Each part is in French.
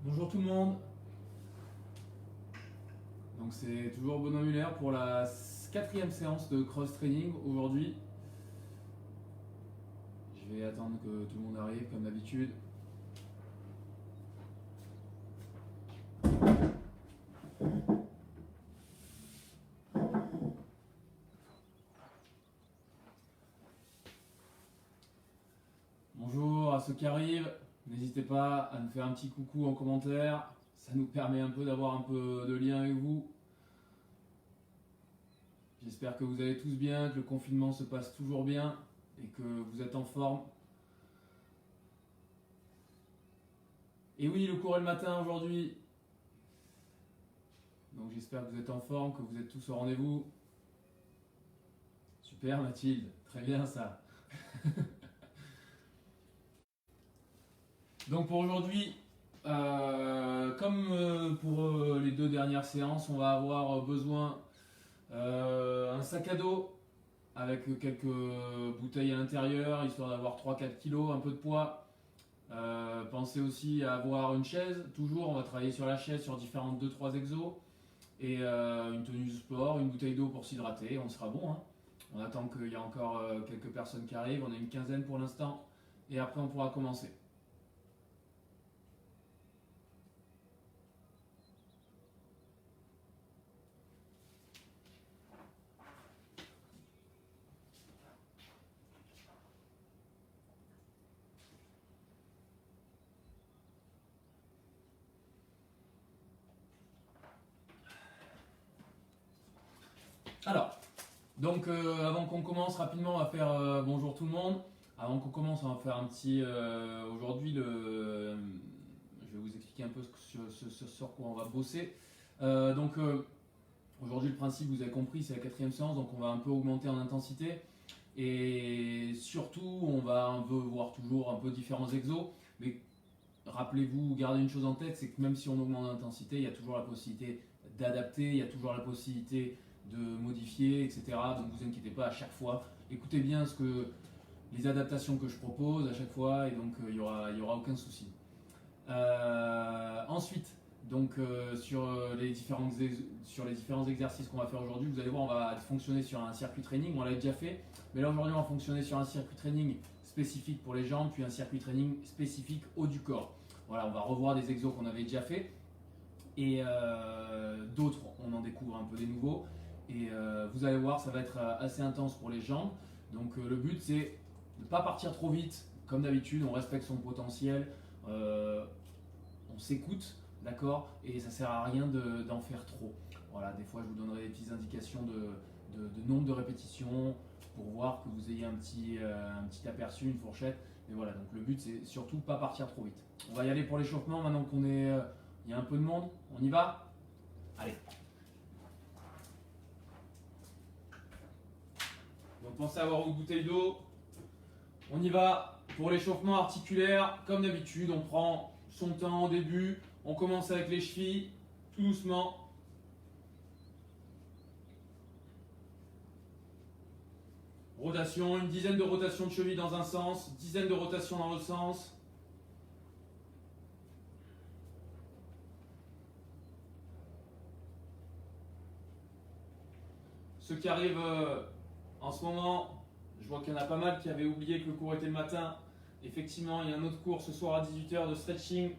Bonjour tout le monde. Donc c'est toujours Benoît Muller pour la quatrième séance de cross-training aujourd'hui. Je vais attendre que tout le monde arrive comme d'habitude. Bonjour à ceux qui arrivent. N'hésitez pas à nous faire un petit coucou en commentaire. Ça nous permet un peu d'avoir un peu de lien avec vous. J'espère que vous allez tous bien, que le confinement se passe toujours bien et que vous êtes en forme. Et oui, le cours est le matin aujourd'hui. Donc j'espère que vous êtes en forme, que vous êtes tous au rendez-vous. Super Mathilde, très bien ça. Donc pour aujourd'hui, comme pour les deux dernières séances, on va avoir besoin un sac à dos avec quelques bouteilles à l'intérieur, histoire d'avoir 3-4 kilos, un peu de poids. Pensez aussi à avoir une chaise, toujours, on va travailler sur la chaise, sur différentes 2-3 exos. Et une tenue de sport, une bouteille d'eau pour s'hydrater, on sera bon. Hein. On attend qu'il y a encore quelques personnes qui arrivent, on a une quinzaine pour l'instant, et après on pourra commencer. Alors, donc avant qu'on commence rapidement, on va faire bonjour tout le monde. Avant qu'on commence, on va faire un petit. Aujourd'hui, je vais vous expliquer un peu sur quoi on va bosser. Aujourd'hui, le principe, vous avez compris, c'est la quatrième séance, donc on va un peu augmenter en intensité. Et surtout, on va un peu voir toujours un peu différents exos. Mais rappelez-vous, gardez une chose en tête, c'est que même si on augmente l'intensité, il y a toujours la possibilité d'adapter, il y a toujours la possibilité de modifier, etc. Donc vous inquiétez pas à chaque fois. Écoutez bien les adaptations que je propose à chaque fois et donc il y aura aucun souci. Ensuite, donc sur les différents exercices qu'on va faire aujourd'hui, vous allez voir, on va fonctionner sur un circuit training. On l'a déjà fait, mais là aujourd'hui, on va fonctionner sur un circuit training spécifique pour les jambes, puis un circuit training spécifique haut du corps. Voilà, on va revoir des exos qu'on avait déjà fait et d'autres, on en découvre un peu des nouveaux. Et vous allez voir, ça va être assez intense pour les jambes. Donc le but, c'est de ne pas partir trop vite. Comme d'habitude, on respecte son potentiel. On s'écoute, d'accord, et ça sert à rien d'en faire trop. Voilà, des fois je vous donnerai des petites indications de nombre de répétitions pour voir que vous ayez un petit aperçu, une fourchette. Mais voilà, donc le but c'est surtout pas partir trop vite. On va y aller pour l'échauffement maintenant qu'on est, il y a un peu de monde. On y va? Allez. Donc pensez à avoir une bouteille d'eau. On y va pour l'échauffement articulaire. Comme d'habitude, on prend son temps au début. On commence avec les chevilles, tout doucement. Rotation, une dizaine de rotations de cheville dans un sens, dizaine de rotations dans l'autre sens. Ceux qui arrivent en ce moment, je vois qu'il y en a pas mal qui avaient oublié que le cours était le matin. Effectivement, il y a un autre cours ce soir à 18 h de stretching.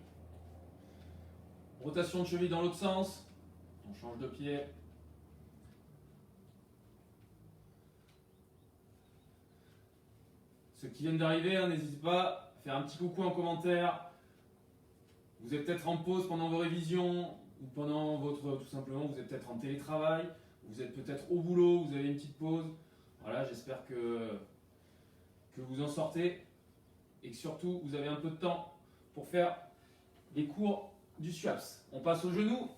Rotation de cheville dans l'autre sens. On change de pied. Ceux qui viennent d'arriver, hein, n'hésitez pas à faire un petit coucou en commentaire. Vous êtes peut-être en pause pendant vos révisions ou pendant tout simplement, vous êtes peut-être en télétravail, vous êtes peut-être au boulot, vous avez une petite pause. Voilà, j'espère que vous en sortez et que surtout vous avez un peu de temps pour faire les cours du SWAPS. On passe au genou.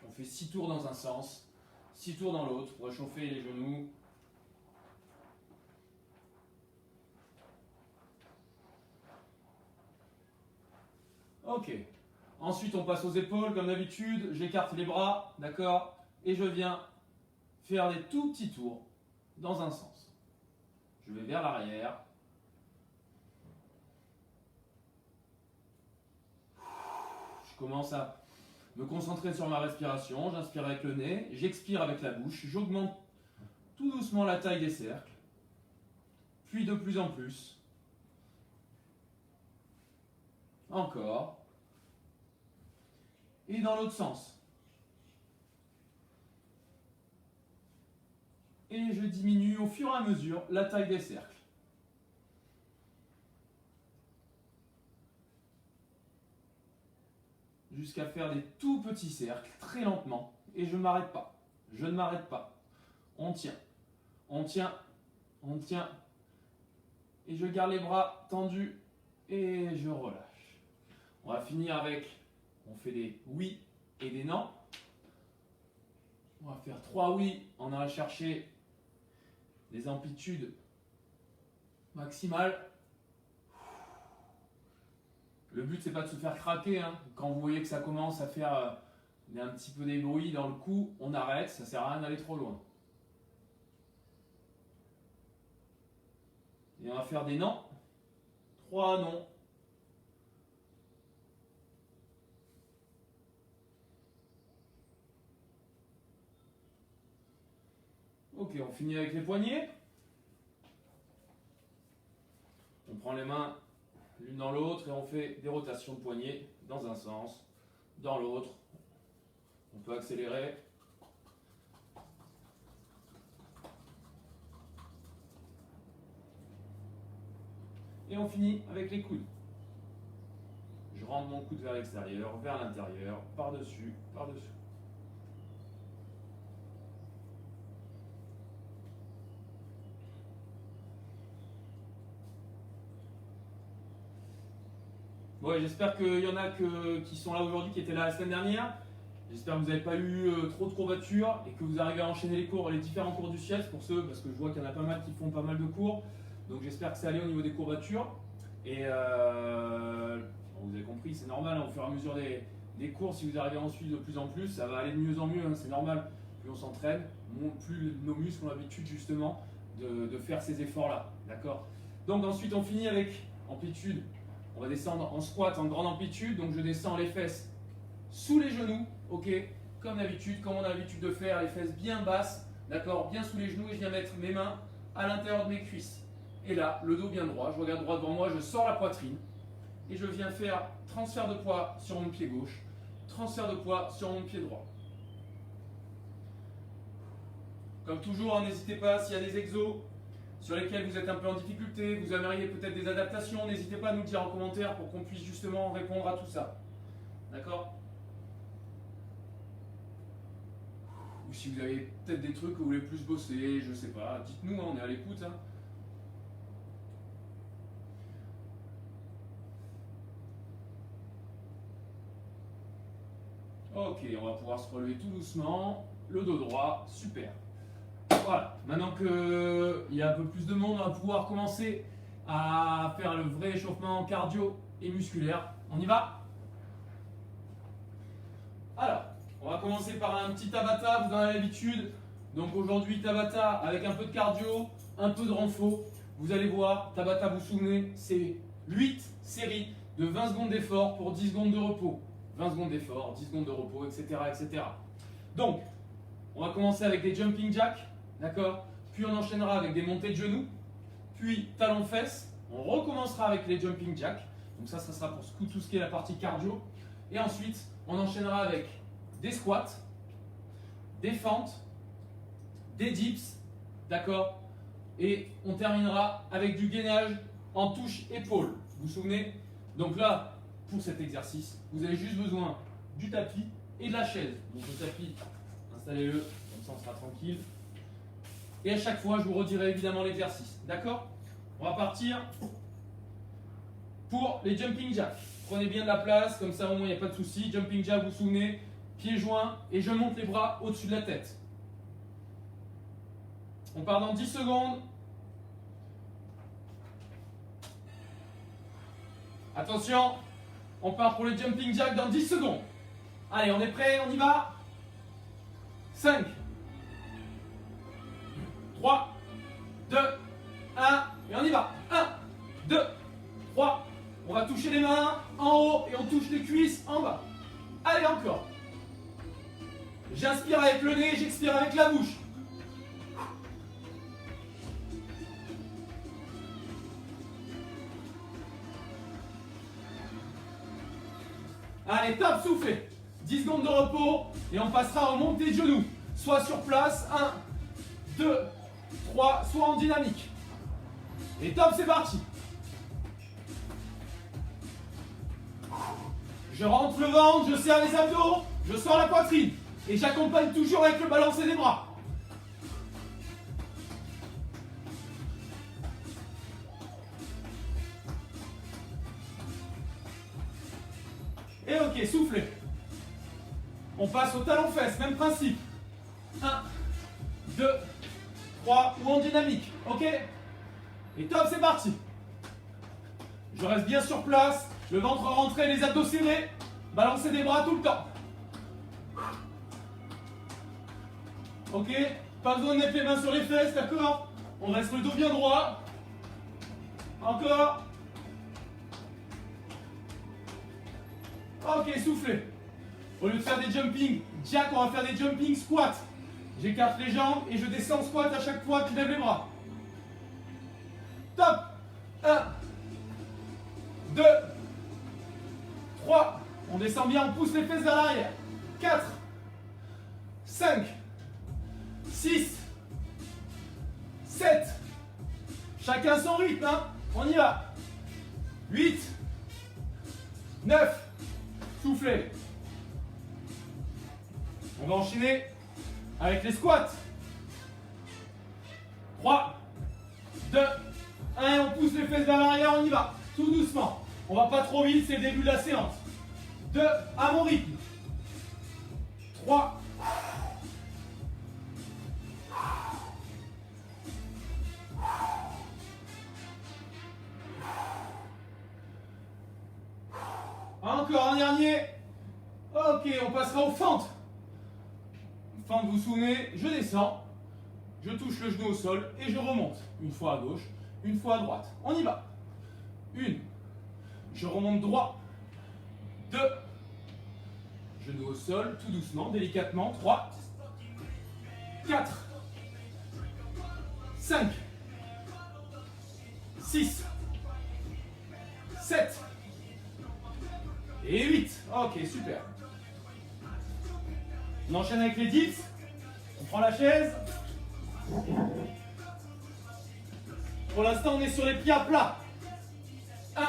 On fait 6 tours dans un sens, 6 tours dans l'autre pour réchauffer les genoux. Ok. Ensuite, on passe aux épaules, comme d'habitude. J'écarte les bras, d'accord? Et je viens faire des tout petits tours dans un sens. Je vais vers l'arrière. commence à me concentrer sur ma respiration. J'inspire avec le nez, j'expire avec la bouche. J'augmente tout doucement la taille des cercles. Puis de plus en plus. Encore. Et dans l'autre sens. Et je diminue au fur et à mesure la taille des cercles. Jusqu'à faire des tout petits cercles, très lentement. Et je ne m'arrête pas. Je ne m'arrête pas. On tient. On tient. On tient. Et je garde les bras tendus. Et je relâche. On va finir avec, on fait des oui et des non. On va faire 3 oui. On va chercher des amplitudes maximales. Le but, c'est pas de se faire craquer. Hein. Quand vous voyez que ça commence à faire un petit peu des bruits dans le cou, on arrête. Ça sert à rien d'aller trop loin. Et on va faire des non. 3 non. Ok, on finit avec les poignets. On prend les mains l'une dans l'autre et on fait des rotations de poignets dans un sens, dans l'autre. On peut accélérer. Et on finit avec les coudes. Je rentre mon coude vers l'extérieur, vers l'intérieur, par-dessus, par-dessous. Ouais, j'espère qu'il y en a qui sont là aujourd'hui, qui étaient là la semaine dernière. J'espère que vous n'avez pas eu trop de courbatures et que vous arrivez à enchaîner les différents cours du ciel pour ceux, parce que je vois qu'il y en a pas mal qui font pas mal de cours. Donc j'espère que ça allait au niveau des courbatures. Et vous avez compris, c'est normal, au fur et à mesure des cours, si vous arrivez à en suivre de plus en plus, ça va aller de mieux en mieux, hein, c'est normal. Plus on s'entraîne, plus nos muscles ont l'habitude justement de faire ces efforts-là. D'accord ? Donc ensuite on finit avec amplitude. On va descendre en squat en grande amplitude, donc je descends les fesses sous les genoux, ok, comme d'habitude, comme on a l'habitude de faire, les fesses bien basses, d'accord, bien sous les genoux, et je viens mettre mes mains à l'intérieur de mes cuisses. Et là, le dos bien droit, je regarde droit devant moi, je sors la poitrine, et je viens faire transfert de poids sur mon pied gauche, transfert de poids sur mon pied droit. Comme toujours, n'hésitez pas, s'il y a des exos sur lesquels vous êtes un peu en difficulté, vous aimeriez peut-être des adaptations, n'hésitez pas à nous le dire en commentaire pour qu'on puisse justement répondre à tout ça. D'accord ? Ou si vous avez peut-être des trucs que vous voulez plus bosser, je sais pas, dites-nous, hein, on est à l'écoute. Hein. Ok, on va pouvoir se relever tout doucement, le dos droit, super. Voilà, maintenant qu'il y a un peu plus de monde, on va pouvoir commencer à faire le vrai échauffement cardio et musculaire. On y va? Alors, on va commencer par un petit Tabata, vous en avez l'habitude. Donc aujourd'hui, Tabata avec un peu de cardio, un peu de renfo. Vous allez voir, Tabata, vous vous souvenez, c'est 8 séries de 20 secondes d'effort pour 10 secondes de repos. 20 secondes d'effort, 10 secondes de repos, etc., etc. Donc, on va commencer avec des jumping jacks. D'accord. Puis on enchaînera avec des montées de genoux, puis talons-fesses. On recommencera avec les jumping jacks. Donc ça sera pour tout ce qui est la partie cardio. Et ensuite, on enchaînera avec des squats, des fentes, des dips, d'accord. Et on terminera avec du gainage en touche épaule. Vous vous souvenez? Donc là, pour cet exercice, vous avez juste besoin du tapis et de la chaise. Donc le tapis, installez-le, comme ça on sera tranquille. Et à chaque fois, je vous redirai évidemment l'exercice. D'accord? On va partir pour les jumping jacks. Prenez bien de la place, comme ça au moins il n'y a pas de souci. Jumping jack, vous vous souvenez, pieds joints et je monte les bras au-dessus de la tête. On part dans 10 secondes. Attention, on part pour les jumping jacks dans 10 secondes. Allez, on est prêt, on y va. 5, 3, 2, 1, et on y va. 1, 2, 3, on va toucher les mains en haut et on touche les cuisses en bas. Allez, encore. J'inspire avec le nez, j'expire avec la bouche. Allez, top, soufflez. 10 secondes de repos et on passera en montée de genoux. Soit sur place, 1, 2, 3, soit en dynamique. Et top, c'est parti. Je rentre le ventre, je serre les abdos, je sors la poitrine. Et j'accompagne toujours avec le balancé des bras. Et ok, soufflez. On passe au talon-fesse, même principe. 1, 2, 3 ou en dynamique. Ok? Et top, c'est parti. Je reste bien sur place, le ventre rentré, les abdos serrés. Balancez des bras tout le temps. Ok? Pas besoin de mettre les mains sur les fesses, d'accord? On reste le dos bien droit. Encore. Ok, soufflez. Au lieu de faire des jumping jack, on va faire des jumping squats. J'écarte les jambes et je descends squat à chaque fois que je lève les bras. Top. 1, 2, 3. On descend bien, on pousse les fesses vers l'arrière. 4, 5, 6, 7. Chacun son rythme, hein. On y va. 8, 9. Soufflez. On va enchaîner avec les squats. 3, 2, 1. Et on pousse les fesses vers l'arrière, on y va. Tout doucement. On va pas trop vite, c'est le début de la séance. 2, à mon rythme. 3. Encore un dernier. Ok, on passera aux fentes. Fente, vous vous souvenez, je descends, je touche le genou au sol et je remonte. Une fois à gauche, une fois à droite. On y va. 1. Je remonte droit. 2. Genou au sol, tout doucement, délicatement. 3. 4. 5. 6. 7. Et 8. Ok, super. On enchaîne avec les dips. On prend la chaise. Pour l'instant, on est sur les pieds à plat. 1,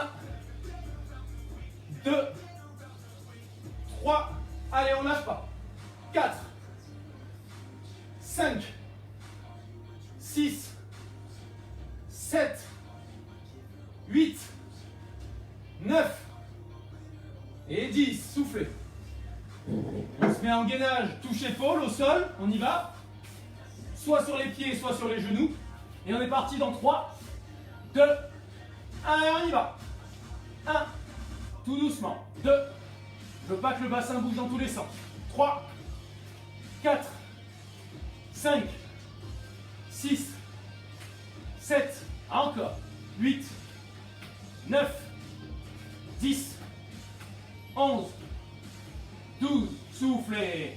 2, 3. Allez, on lâche pas. 4, 5, 6, 7, 8, 9 et 10. Soufflez. On se met en gainage, touche épaule au sol, on y va. Soit sur les pieds, soit sur les genoux. Et on est parti dans 3, 2, 1, et on y va. 1, tout doucement. 2, je veux pas que le bassin bouge dans tous les sens. 3, 4, 5, 6, 7, encore. 8, 9, 10, 11, 12, soufflez.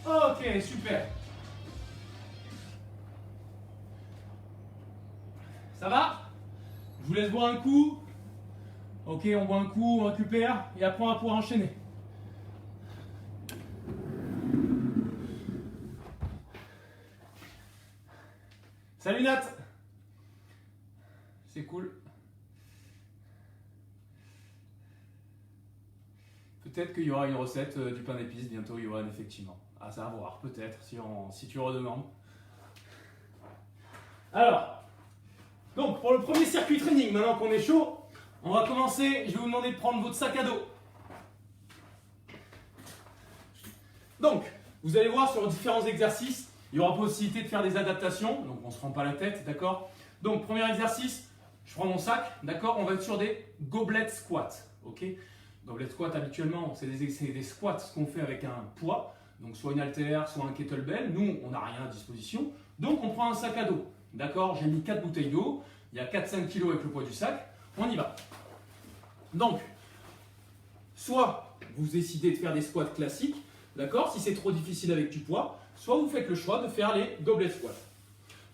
Ok, super. Ça va? Je vous laisse boire un coup. Ok, on boit un coup, on récupère et après on va pouvoir enchaîner. Salut Nat. C'est cool. Peut-être qu'il y aura une recette du pain d'épices bientôt, Johan, effectivement. Ah, ça va voir, peut-être, si tu redemandes. Alors, donc pour le premier circuit training, maintenant qu'on est chaud, on va commencer. Je vais vous demander de prendre votre sac à dos. Donc, vous allez voir sur différents exercices, il y aura possibilité de faire des adaptations, donc on ne se prend pas la tête, d'accord? Donc, premier exercice, je prends mon sac, d'accord? On va être sur des goblet squats, ok? Goblet squat, habituellement, c'est des squats qu'on fait avec un poids, donc soit une haltère, soit un kettlebell. Nous, on n'a rien à disposition, donc on prend un sac à dos, d'accord? J'ai mis 4 bouteilles d'eau, il y a 4-5 kg avec le poids du sac, on y va. Donc, soit vous décidez de faire des squats classiques, d'accord, si c'est trop difficile avec du poids, soit vous faites le choix de faire les goblet squats.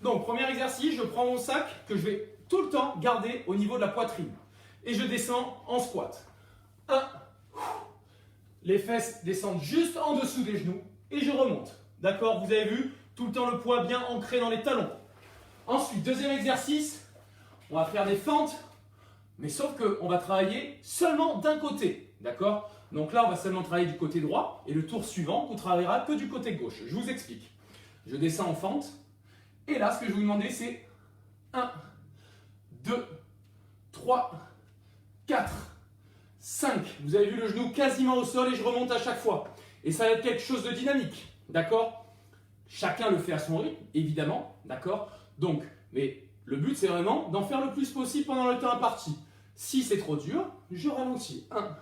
Donc, premier exercice, je prends mon sac que je vais tout le temps garder au niveau de la poitrine. Et je descends en squat. 1. Les fesses descendent juste en dessous des genoux et je remonte. D'accord, vous avez vu, tout le temps le poids bien ancré dans les talons. Ensuite, deuxième exercice, on va faire des fentes, mais sauf qu'on va travailler seulement d'un côté. D'accord? Donc là, on va seulement travailler du côté droit et le tour suivant, on ne travaillera que du côté gauche. Je vous explique. Je descends en fente et là, ce que je vais vous demander, c'est 1, 2, 3, 4, 5. Vous avez vu le genou quasiment au sol et je remonte à chaque fois. Et ça va être quelque chose de dynamique. D'accord? Chacun le fait à son rythme, évidemment. D'accord? Donc, mais le but, c'est vraiment d'en faire le plus possible pendant le temps imparti. Si c'est trop dur, je ralentis. 1,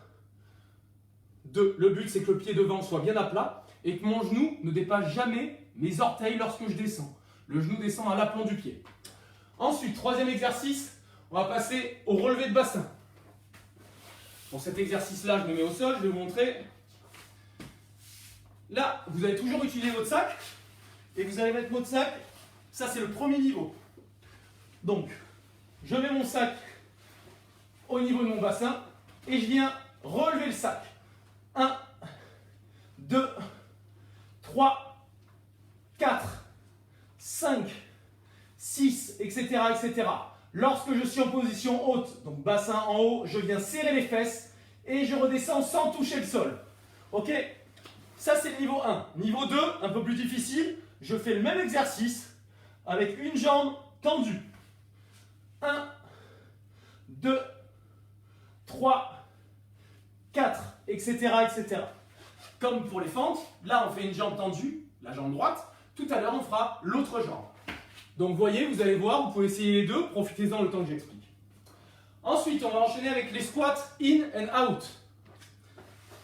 2. Le but, c'est que le pied devant soit bien à plat et que mon genou ne dépasse jamais mes orteils lorsque je descends. Le genou descend à l'aplomb du pied. Ensuite, troisième exercice, on va passer au relevé de bassin. Pour cet exercice-là, je me mets au sol, je vais vous montrer. Là, vous allez toujours utiliser votre sac et vous allez mettre votre sac. Ça, c'est le premier niveau. Donc, je mets mon sac au niveau de mon bassin et je viens relever le sac. 1, 2, 3, 4, 5, 6, etc., etc. Lorsque je suis en position haute, donc bassin en haut, je viens serrer les fesses et je redescends sans toucher le sol. Ok? Ça, c'est le niveau 1. Niveau 2, un peu plus difficile, je fais le même exercice avec une jambe tendue. 1, 2, 3, 4, etc., etc. Comme pour les fentes, là, on fait une jambe tendue, la jambe droite. Tout à l'heure, on fera l'autre jambe. Donc, vous voyez, vous allez voir, vous pouvez essayer les deux, profitez-en le temps que j'explique. Ensuite, on va enchaîner avec les squats in and out.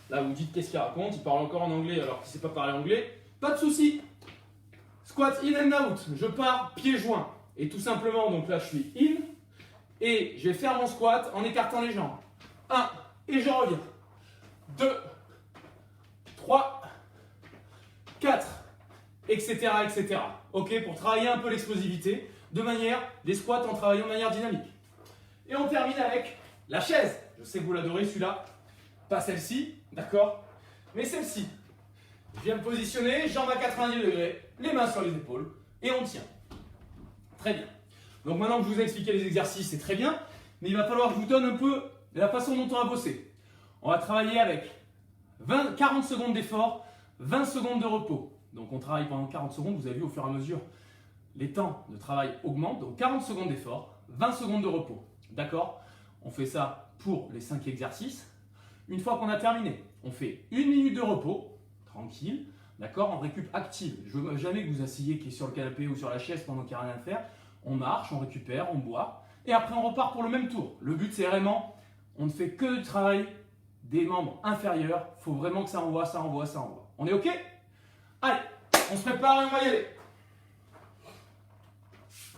Là, vous me dites qu'est-ce qu'il raconte, il parle encore en anglais alors qu'il ne sait pas parler anglais. Pas de souci. Squat in and out, je pars pieds joints. Et tout simplement, donc là, je suis in. Et je vais faire mon squat en écartant les jambes. 1, et je reviens. 2, 3, 4, etc., etc. Ok, pour travailler un peu l'explosivité, des squats en travaillant de manière dynamique. Et on termine avec la chaise. Je sais que vous l'adorez celui-là. Pas celle-ci, d'accord? Mais celle-ci. Je viens me positionner, jambes à 90 degrés, les mains sur les épaules, et on tient. Très bien. Donc maintenant que je vous ai expliqué les exercices, c'est très bien, mais il va falloir que je vous donne un peu la façon dont on va bosser. On va travailler avec 40 secondes d'effort, 20 secondes de repos. Donc on travaille pendant 40 secondes, vous avez vu au fur et à mesure, les temps de travail augmentent. Donc 40 secondes d'effort, 20 secondes de repos. D'accord? On fait ça pour les 5 exercices. Une fois qu'on a terminé, on fait 1 minute de repos, tranquille, d'accord, en récup active. Je ne veux jamais que vous asseyez qui est sur le canapé ou sur la chaise pendant qu'il n'y a rien à faire. On marche, on récupère, on boit, et après on repart pour le même tour. Le but c'est vraiment, on ne fait que du travail des membres inférieurs. Il faut vraiment que ça envoie, ça envoie, ça envoie. On est OK? Allez, on se prépare et on va y aller.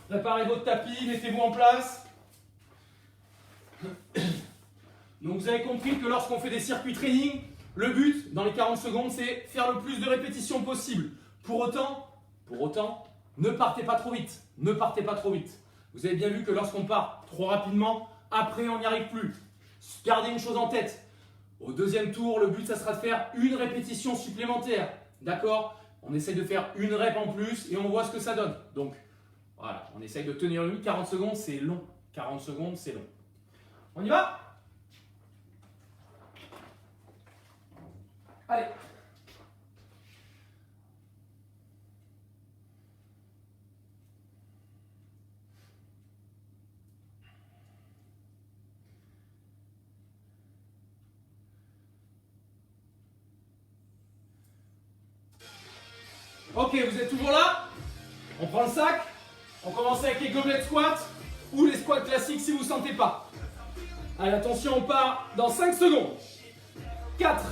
Préparez votre tapis, mettez-vous en place. Donc vous avez compris que lorsqu'on fait des circuits training, le but dans les 40 secondes, c'est faire le plus de répétitions possible. Pour autant, ne partez pas trop vite. Ne partez pas trop vite. Vous avez bien vu que lorsqu'on part trop rapidement, après on n'y arrive plus. Gardez une chose en tête. Au deuxième tour, le but, ça sera de faire une répétition supplémentaire. D'accord? On essaye de faire une rep en plus et on voit ce que ça donne. Donc, voilà, on essaye de tenir une 40 secondes, c'est long. 40 secondes, c'est long. On y va? Allez. Ok, vous êtes toujours là? On prend le sac. On commence avec les goblet squats ou les squats classiques si vous ne sentez pas. Allez, attention, on part dans 5 secondes. 4.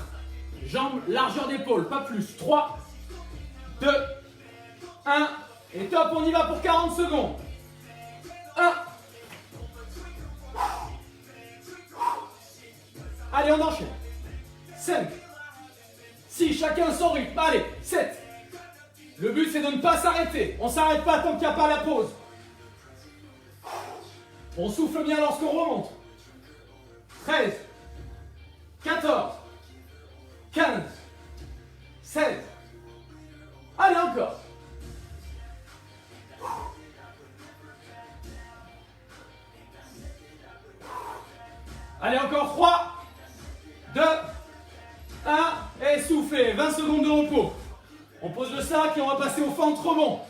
Jambes, largeur d'épaule, pas plus. 3, 2, 1. Et top, on y va pour 40 secondes. 1. Allez, on enchaîne. 5, 6, chacun son rythme. Allez, 7. Le but, c'est de ne pas s'arrêter. On ne s'arrête pas tant qu'il n'y a pas la pause. On souffle bien lorsqu'on remonte. 13, 14, 15, 16. Allez, encore. Allez, encore 3, 2, 1, et soufflez. 20 secondes de repos. On pose le sac et on va passer au fentes rebond.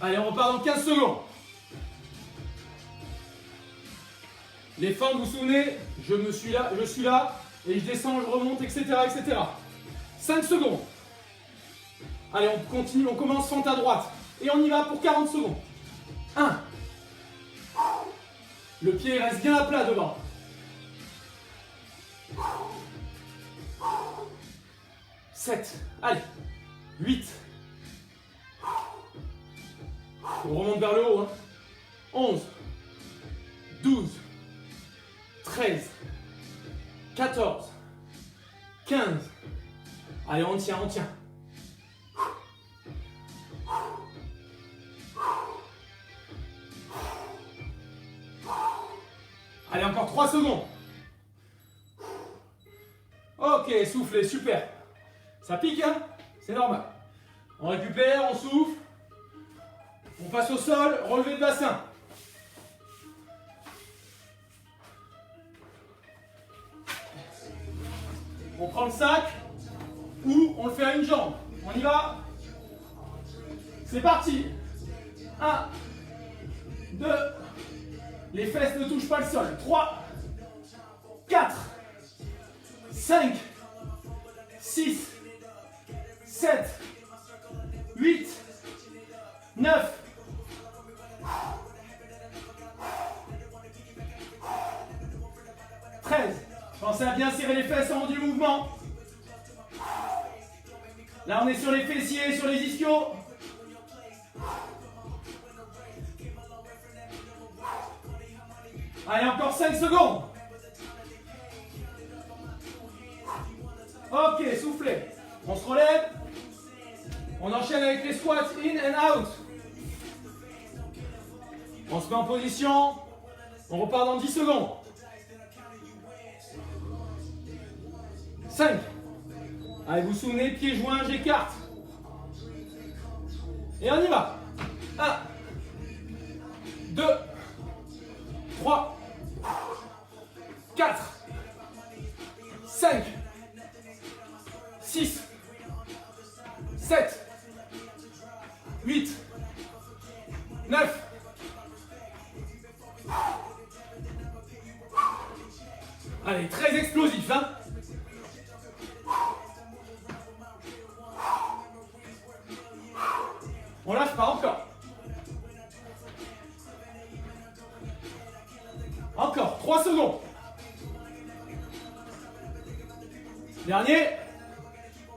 Allez, on repart dans 15 secondes. Les fentes, vous vous souvenez, je suis là, et je descends, je remonte, etc., etc. 5 secondes. Allez, on continue, on commence fente à droite. Et on y va pour 40 secondes. 1. Le pied reste bien à plat devant. 7. Allez. 8. On remonte vers le haut. Hein. 11. 12. 13. 14. 15. Allez, on tient, on tient. Allez, encore 3 secondes. Ok, soufflez, super. Ça pique, hein? C'est normal. On récupère, on souffle. On passe au sol, relevé de bassin. On prend le sac ou on le fait à une jambe. On y va. C'est parti. 1, 2, les fesses ne touchent pas le sol. 3, 4, 5, 6, 7, 8, 9, 13. Pensez à bien serrer les fesses avant du mouvement. Là, on est sur les fessiers, sur les ischios. Allez, encore 5 secondes. Ok, soufflez. On se relève. On enchaîne avec les squats in and out. On se met en position. On repart dans 10 secondes. 5. Allez, vous vous souvenez, pieds joints, j'écarte. Et on y va. 1, 2, 3, 4, 5, 6, 7, 8, 9, allez, très explosif, hein. On lâche pas, encore. Encore, 3 secondes. Dernier.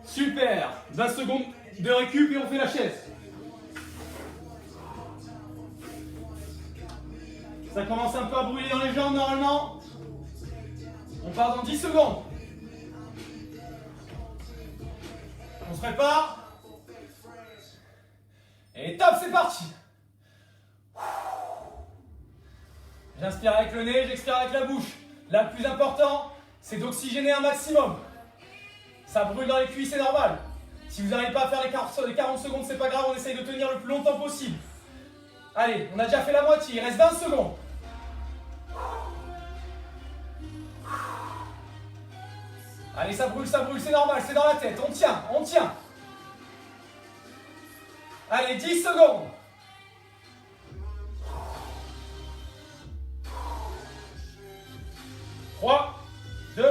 Super. 20 secondes de récup et on fait la chaise. Ça commence un peu à brûler dans les jambes normalement. On part dans 10 secondes. On se prépare. Et top, c'est parti. J'inspire avec le nez, j'expire avec la bouche. Là, le plus important, c'est d'oxygéner un maximum. Ça brûle dans les cuisses, c'est normal. Si vous n'arrivez pas à faire les 40 secondes, c'est pas grave, on essaye de tenir le plus longtemps possible. Allez, on a déjà fait la moitié, il reste 20 secondes. Allez, ça brûle, c'est normal, c'est dans la tête. On tient, on tient. Allez, 10 secondes. Trois, 2,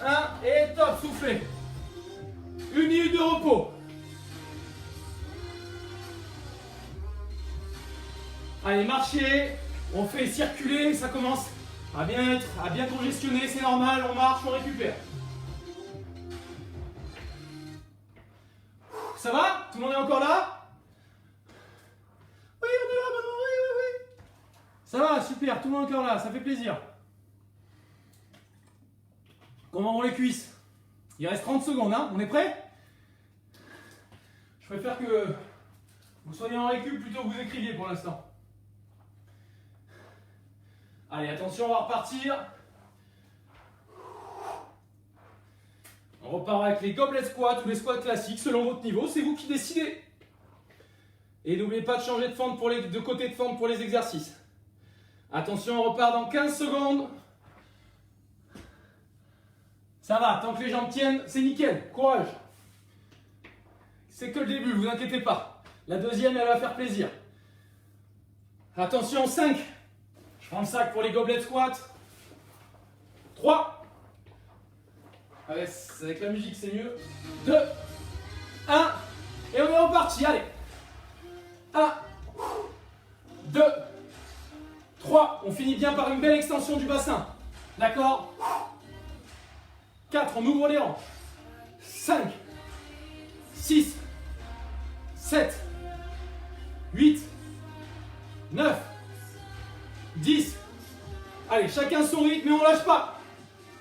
1 et top, soufflez. 1 minute de repos. Allez, marchez. On fait circuler, ça commence à bien congestionner, c'est normal, on marche, on récupère. Ça va? Tout le monde est encore là? Oui, on est là, maman, oui. Ça va, super, tout le monde est encore là, ça fait plaisir. Comment vont les cuisses? Il reste 30 secondes, hein? On est prêt? Je préfère que vous soyez en récup plutôt que vous écriviez pour l'instant. Allez, attention, on va repartir. On repart avec les goblet squats ou les squats classiques selon votre niveau. C'est vous qui décidez. Et n'oubliez pas de changer de côté de fente pour les exercices. Attention, on repart dans 15 secondes. Ça va, tant que les jambes tiennent, c'est nickel. Courage. C'est que le début, vous inquiétez pas. La deuxième, elle va faire plaisir. Attention, 5. Je prends le sac pour les goblet squats. 3. Allez, avec la musique, c'est mieux. 2. 1. Et on est reparti. Allez. 1. 2. 3. On finit bien par une belle extension du bassin. D'accord? 4. On ouvre les hanches. 5. 6. 7. 8. 9. 10. Allez, chacun son rythme, mais on lâche pas.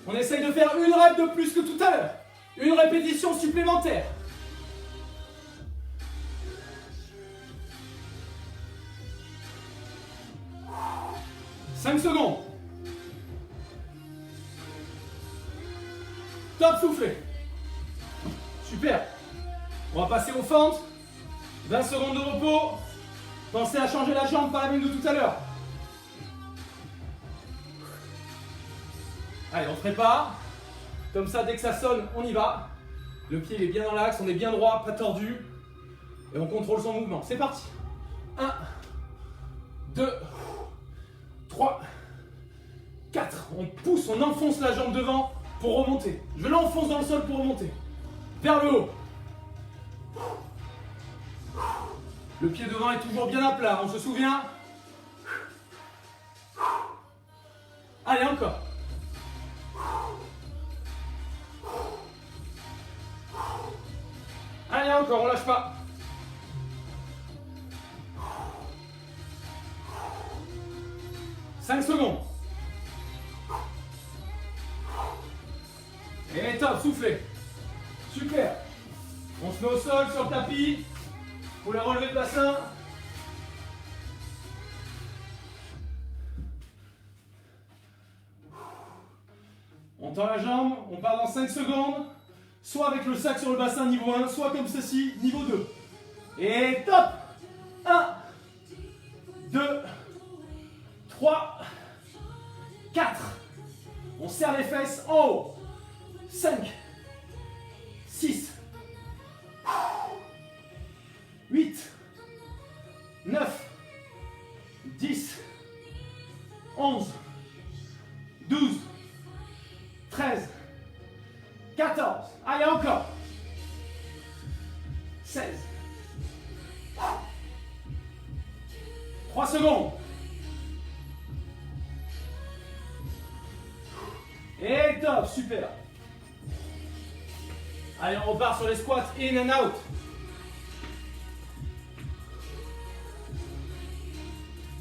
On essaye de faire une rep de plus que tout à l'heure. Une répétition supplémentaire. « 5 secondes. Top, soufflez. Super. On va passer aux fentes. 20 secondes de repos. Pensez à changer la jambe par la même de tout à l'heure. Allez, on se prépare. Comme ça, dès que ça sonne, on y va. Le pied il est bien dans l'axe, on est bien droit, pas tordu. Et on contrôle son mouvement. C'est parti. 1, 2, 3, 4. On pousse, on enfonce la jambe devant pour remonter. Je l'enfonce dans le sol pour remonter. Vers le haut. Le pied devant est toujours bien à plat, on se souvient. Allez, encore. Allez, encore, on lâche pas. « 5 secondes. Et top, soufflez. Super. On se met au sol sur le tapis. Pour la relever le bassin. On tend la jambe, on part dans 5 secondes. Soit avec le sac sur le bassin niveau 1, soit comme ceci, niveau 2. Et top. 1, 2, 3, 4. On serre les fesses en haut. 5, 6, 8, 9, 10, 11, 12, 13, 14. Allez, encore. 16. 3 secondes. Et top, super. Allez, on repart sur les squats in and out.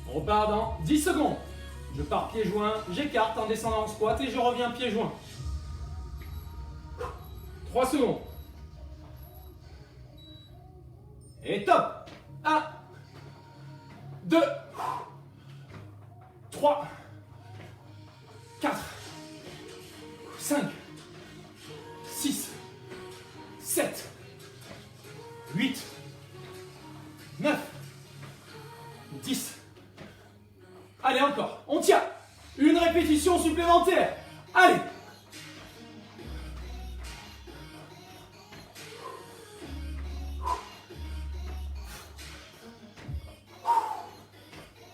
On repart dans 10 secondes. Je pars pieds joints, j'écarte en descendant en squat et je reviens pieds joints. 3 secondes. Et top. 1, 2, 3, 4, 5, 6, 7, 8, 9, 10. Allez, encore. On tient. Une répétition supplémentaire. Allez.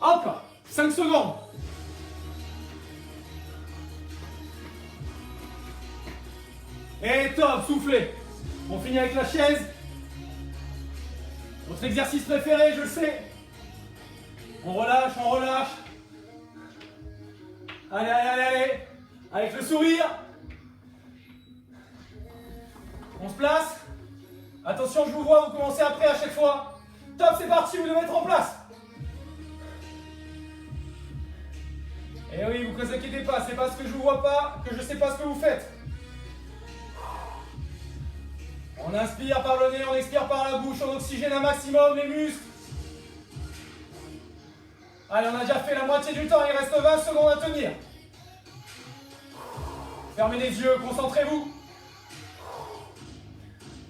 Encore. 5 secondes. Et top, soufflez. On finit avec la chaise. Votre exercice préféré, je le sais. On relâche, on relâche. Allez, allez, allez, allez. Avec le sourire. On se place. Attention, je vous vois, vous commencez après à chaque fois. Top, c'est parti, vous devez mettre en place. Et oui, vous ne vous inquiétez pas, c'est parce que je ne vous vois pas que je ne sais pas ce que vous faites. On inspire par le nez, on expire par la bouche, on oxygène un maximum les muscles. Allez, on a déjà fait la moitié du temps, il reste 20 secondes à tenir. Fermez les yeux, concentrez-vous.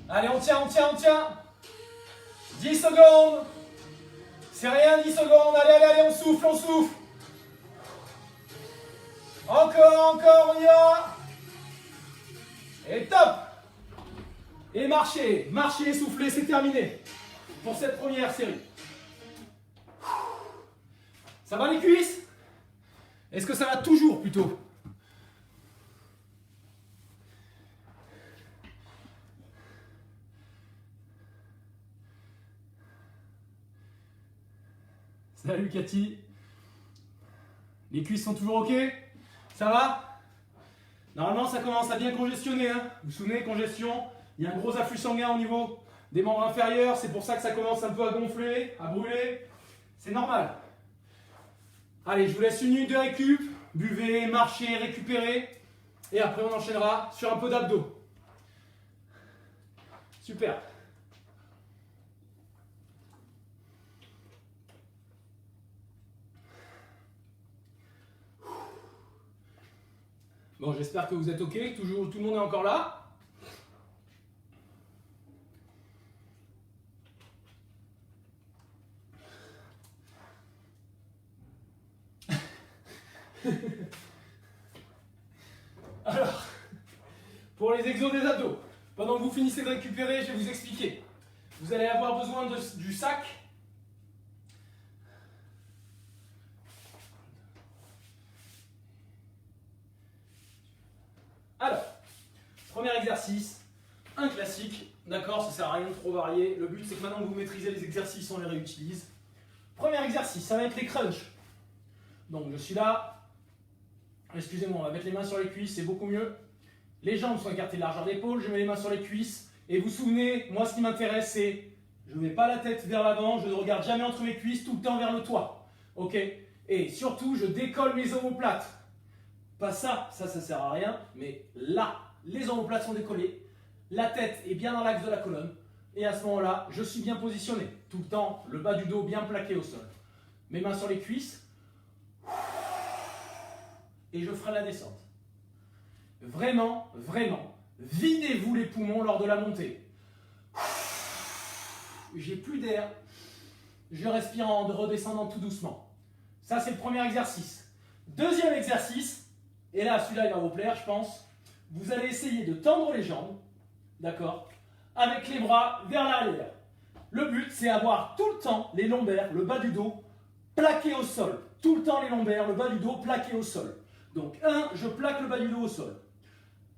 Allez, on tient, on tient, on tient. 10 secondes. C'est rien, 10 secondes. Allez, allez, allez, on souffle, on souffle. Encore, encore, on y va. Et top. Et marchez, marchez, soufflez, c'est terminé pour cette première série. Ça va les cuisses? Est-ce que ça va toujours plutôt? Salut Cathy. Les cuisses sont toujours ok? Ça va? Normalement ça commence à bien congestionner. Hein. Vous vous souvenez, congestion, il y a un gros afflux sanguin au niveau des membres inférieurs. C'est pour ça que ça commence un peu à gonfler, à brûler. C'est normal. Allez, je vous laisse une minute de récup. Buvez, marchez, récupérez. Et après on enchaînera sur un peu d'abdos. Super. Bon, j'espère que vous êtes ok, toujours, tout le monde est encore là. Alors, pour les exos des abdos, pendant que vous finissez de récupérer, je vais vous expliquer. Vous allez avoir besoin du sac. Alors, premier exercice, un classique, d'accord, ça sert à rien de trop varier. Le but c'est que maintenant que vous maîtrisez les exercices, on les réutilise. Premier exercice, ça va être les crunchs. Donc je suis là, excusez-moi, on va mettre les mains sur les cuisses, c'est beaucoup mieux. Les jambes sont écartées de largeur d'épaule, je mets les mains sur les cuisses. Et vous vous souvenez, moi ce qui m'intéresse c'est, je ne mets pas la tête vers l'avant, je ne regarde jamais entre mes cuisses, tout le temps vers le toit. Ok? Et surtout, je décolle mes omoplates. Pas ça, ça sert à rien, mais là, les omoplates sont décollées, la tête est bien dans l'axe de la colonne, et à ce moment-là, je suis bien positionné. Tout le temps, le bas du dos bien plaqué au sol. Mes mains sur les cuisses, et je ferai la descente. Vraiment, vraiment, videz-vous les poumons lors de la montée. J'ai plus d'air, je respire en redescendant tout doucement. Ça, c'est le premier exercice. Deuxième exercice, et là, celui-là, il va vous plaire, je pense. Vous allez essayer de tendre les jambes, d'accord, avec les bras vers l'arrière. Le but, c'est avoir tout le temps les lombaires, le bas du dos, plaqués au sol. Tout le temps les lombaires, le bas du dos, plaqués au sol. Donc, 1, je plaque le bas du dos au sol.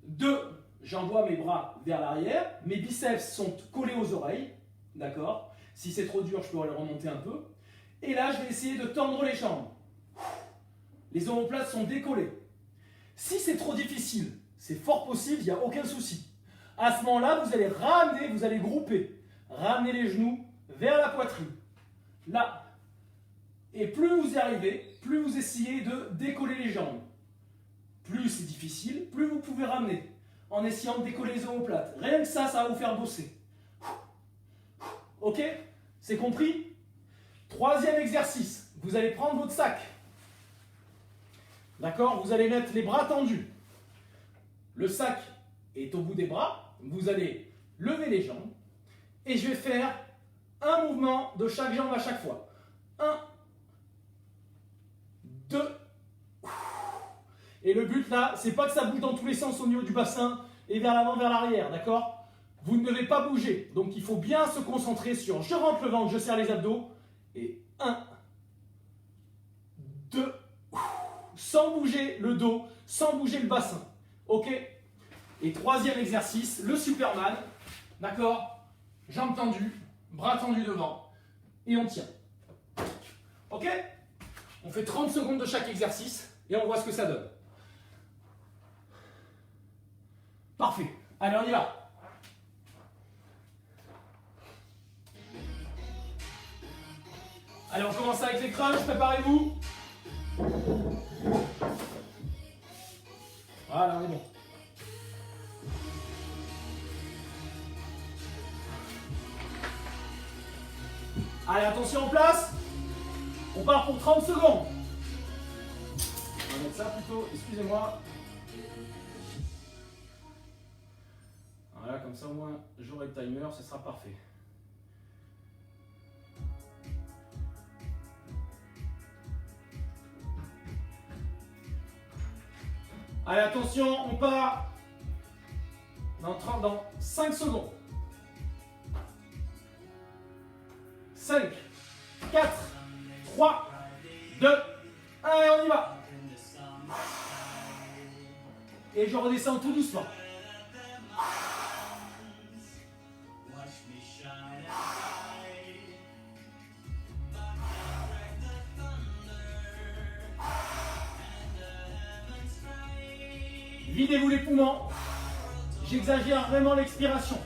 2, j'envoie mes bras vers l'arrière. Mes biceps sont collés aux oreilles, d'accord. Si c'est trop dur, je peux les remonter un peu. Et là, je vais essayer de tendre les jambes. Les omoplates sont décollées. Si c'est trop difficile, c'est fort possible, il n'y a aucun souci. À ce moment-là, vous allez ramener, vous allez grouper. Ramener les genoux vers la poitrine. Là. Et plus vous y arrivez, plus vous essayez de décoller les jambes. Plus c'est difficile, plus vous pouvez ramener. En essayant de décoller les omoplates. Rien que ça, ça va vous faire bosser. Ok? C'est compris? Troisième exercice. Vous allez prendre votre sac. D'accord? Vous allez mettre les bras tendus. Le sac est au bout des bras. Vous allez lever les jambes. Et je vais faire un mouvement de chaque jambe à chaque fois. 1, 2. Et le but là, c'est pas que ça bouge dans tous les sens au niveau du bassin et vers l'avant, vers l'arrière. D'accord? Vous ne devez pas bouger. Donc il faut bien se concentrer sur je rentre le ventre, je serre les abdos. Et 1, 2. Sans bouger le dos, sans bouger le bassin. Ok? Et troisième exercice, le Superman. D'accord? Jambes tendues, bras tendus devant. Et on tient. Ok? On fait 30 secondes de chaque exercice et on voit ce que ça donne. Parfait. Allez, on y va. Allez, on commence avec les crunchs, préparez-vous. Voilà, on est bon. Allez, attention en place. On part pour 30 secondes. On va mettre ça plutôt, excusez-moi. Voilà, comme ça au moins j'aurai le timer, ce sera parfait. Allez, attention, on part dans 5 secondes. 5, 4, 3, 2, 1 et on y va. Et je redescends tout doucement. Videz-vous les poumons. J'exagère vraiment l'expiration.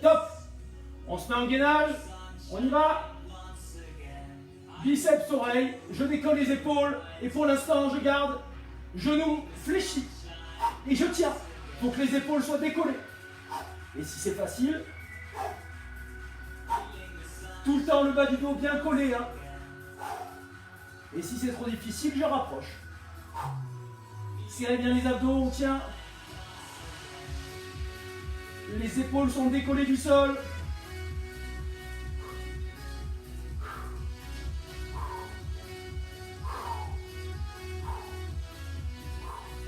Top. On se met en gainage. On y va. Biceps, oreilles. Je décolle les épaules. Et pour l'instant, je garde genoux fléchis. Et je tiens pour que les épaules soient décollées. Et si c'est facile, tout le temps le bas du dos bien collé. Hein. Et si c'est trop difficile, je rapproche. Serrez bien les abdos, on tient. Les épaules sont décollées du sol.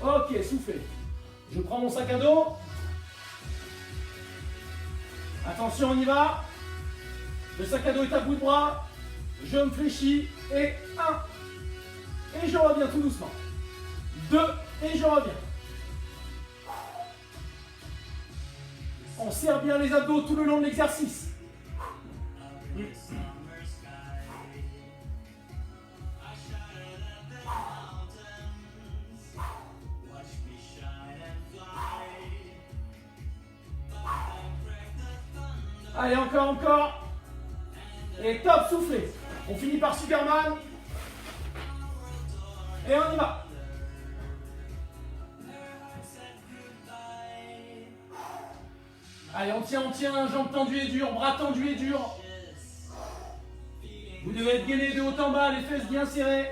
Ok, soufflez. Je prends mon sac à dos. Attention, on y va. Le sac à dos est à bout de bras. Je me fléchis. Et 1. Et je reviens tout doucement. 2. Et je reviens. On serre bien les abdos tout le long de l'exercice. Allez, encore. Et top, soufflez. On finit par Superman. Et on y va. Allez, on tient, jambes tendues et dures, bras tendus et durs. Vous devez être gainé de haut en bas, les fesses bien serrées.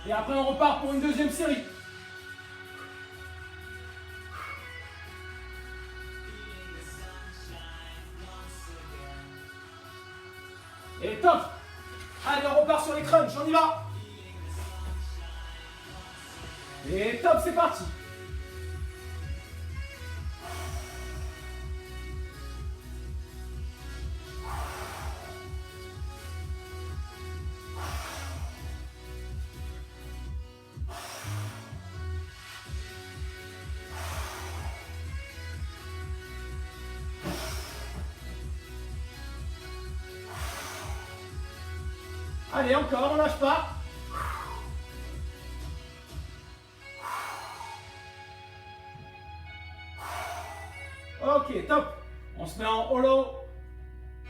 Et après, on repart pour une deuxième série. Et top. Allez, on repart sur les crunchs, on y va. Et top, c'est parti. Allez, encore, on lâche pas. Ok, top. On se met en hollow.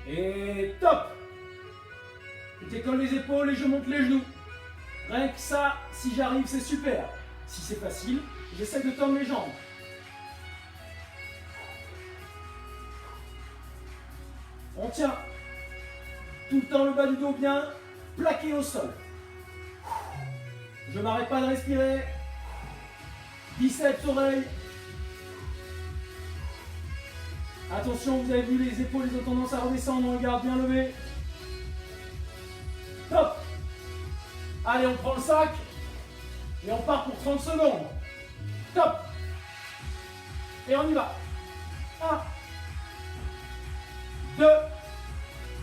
Et top. Je décolle les épaules et je monte les genoux. Rien que ça, si j'arrive, c'est super. Si c'est facile, j'essaie de tendre les jambes. On tient. Tout le temps le bas du dos bien plaqué au sol. Je ne m'arrête pas de respirer. Biceps, oreilles. Attention, vous avez vu, les épaules ils ont tendance à redescendre, on le garde bien levé. Top. Allez, on prend le sac. Et on part pour 30 secondes. Top. Et on y va. 1. 2.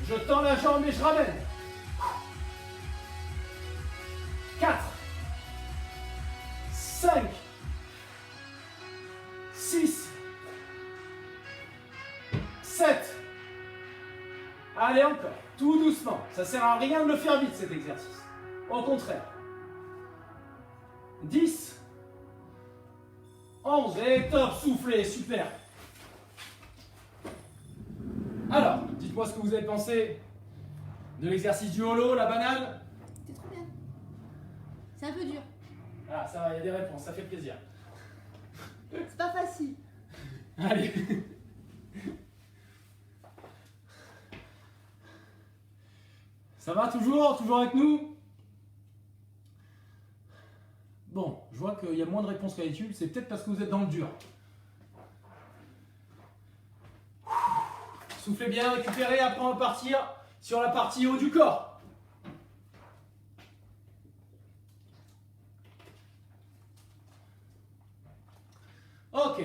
Je tends la jambe et je ramène. 4. 5. 6. 7. Allez, encore. Tout doucement. Ça ne sert à rien de le faire vite cet exercice. Au contraire. 10. 11. Et top, soufflez, super. Alors, dites-moi ce que vous avez pensé de l'exercice du holo, la banane? C'est trop bien. C'est un peu dur. Ah, ça va, il y a des réponses, ça fait plaisir. C'est pas facile. Allez. Ça va toujours? Toujours avec nous? Bon, je vois qu'il y a moins de réponses qu'à l'étude, c'est peut-être parce que vous êtes dans le dur. Soufflez bien, récupérez, après on va partir sur la partie haut du corps. Ok.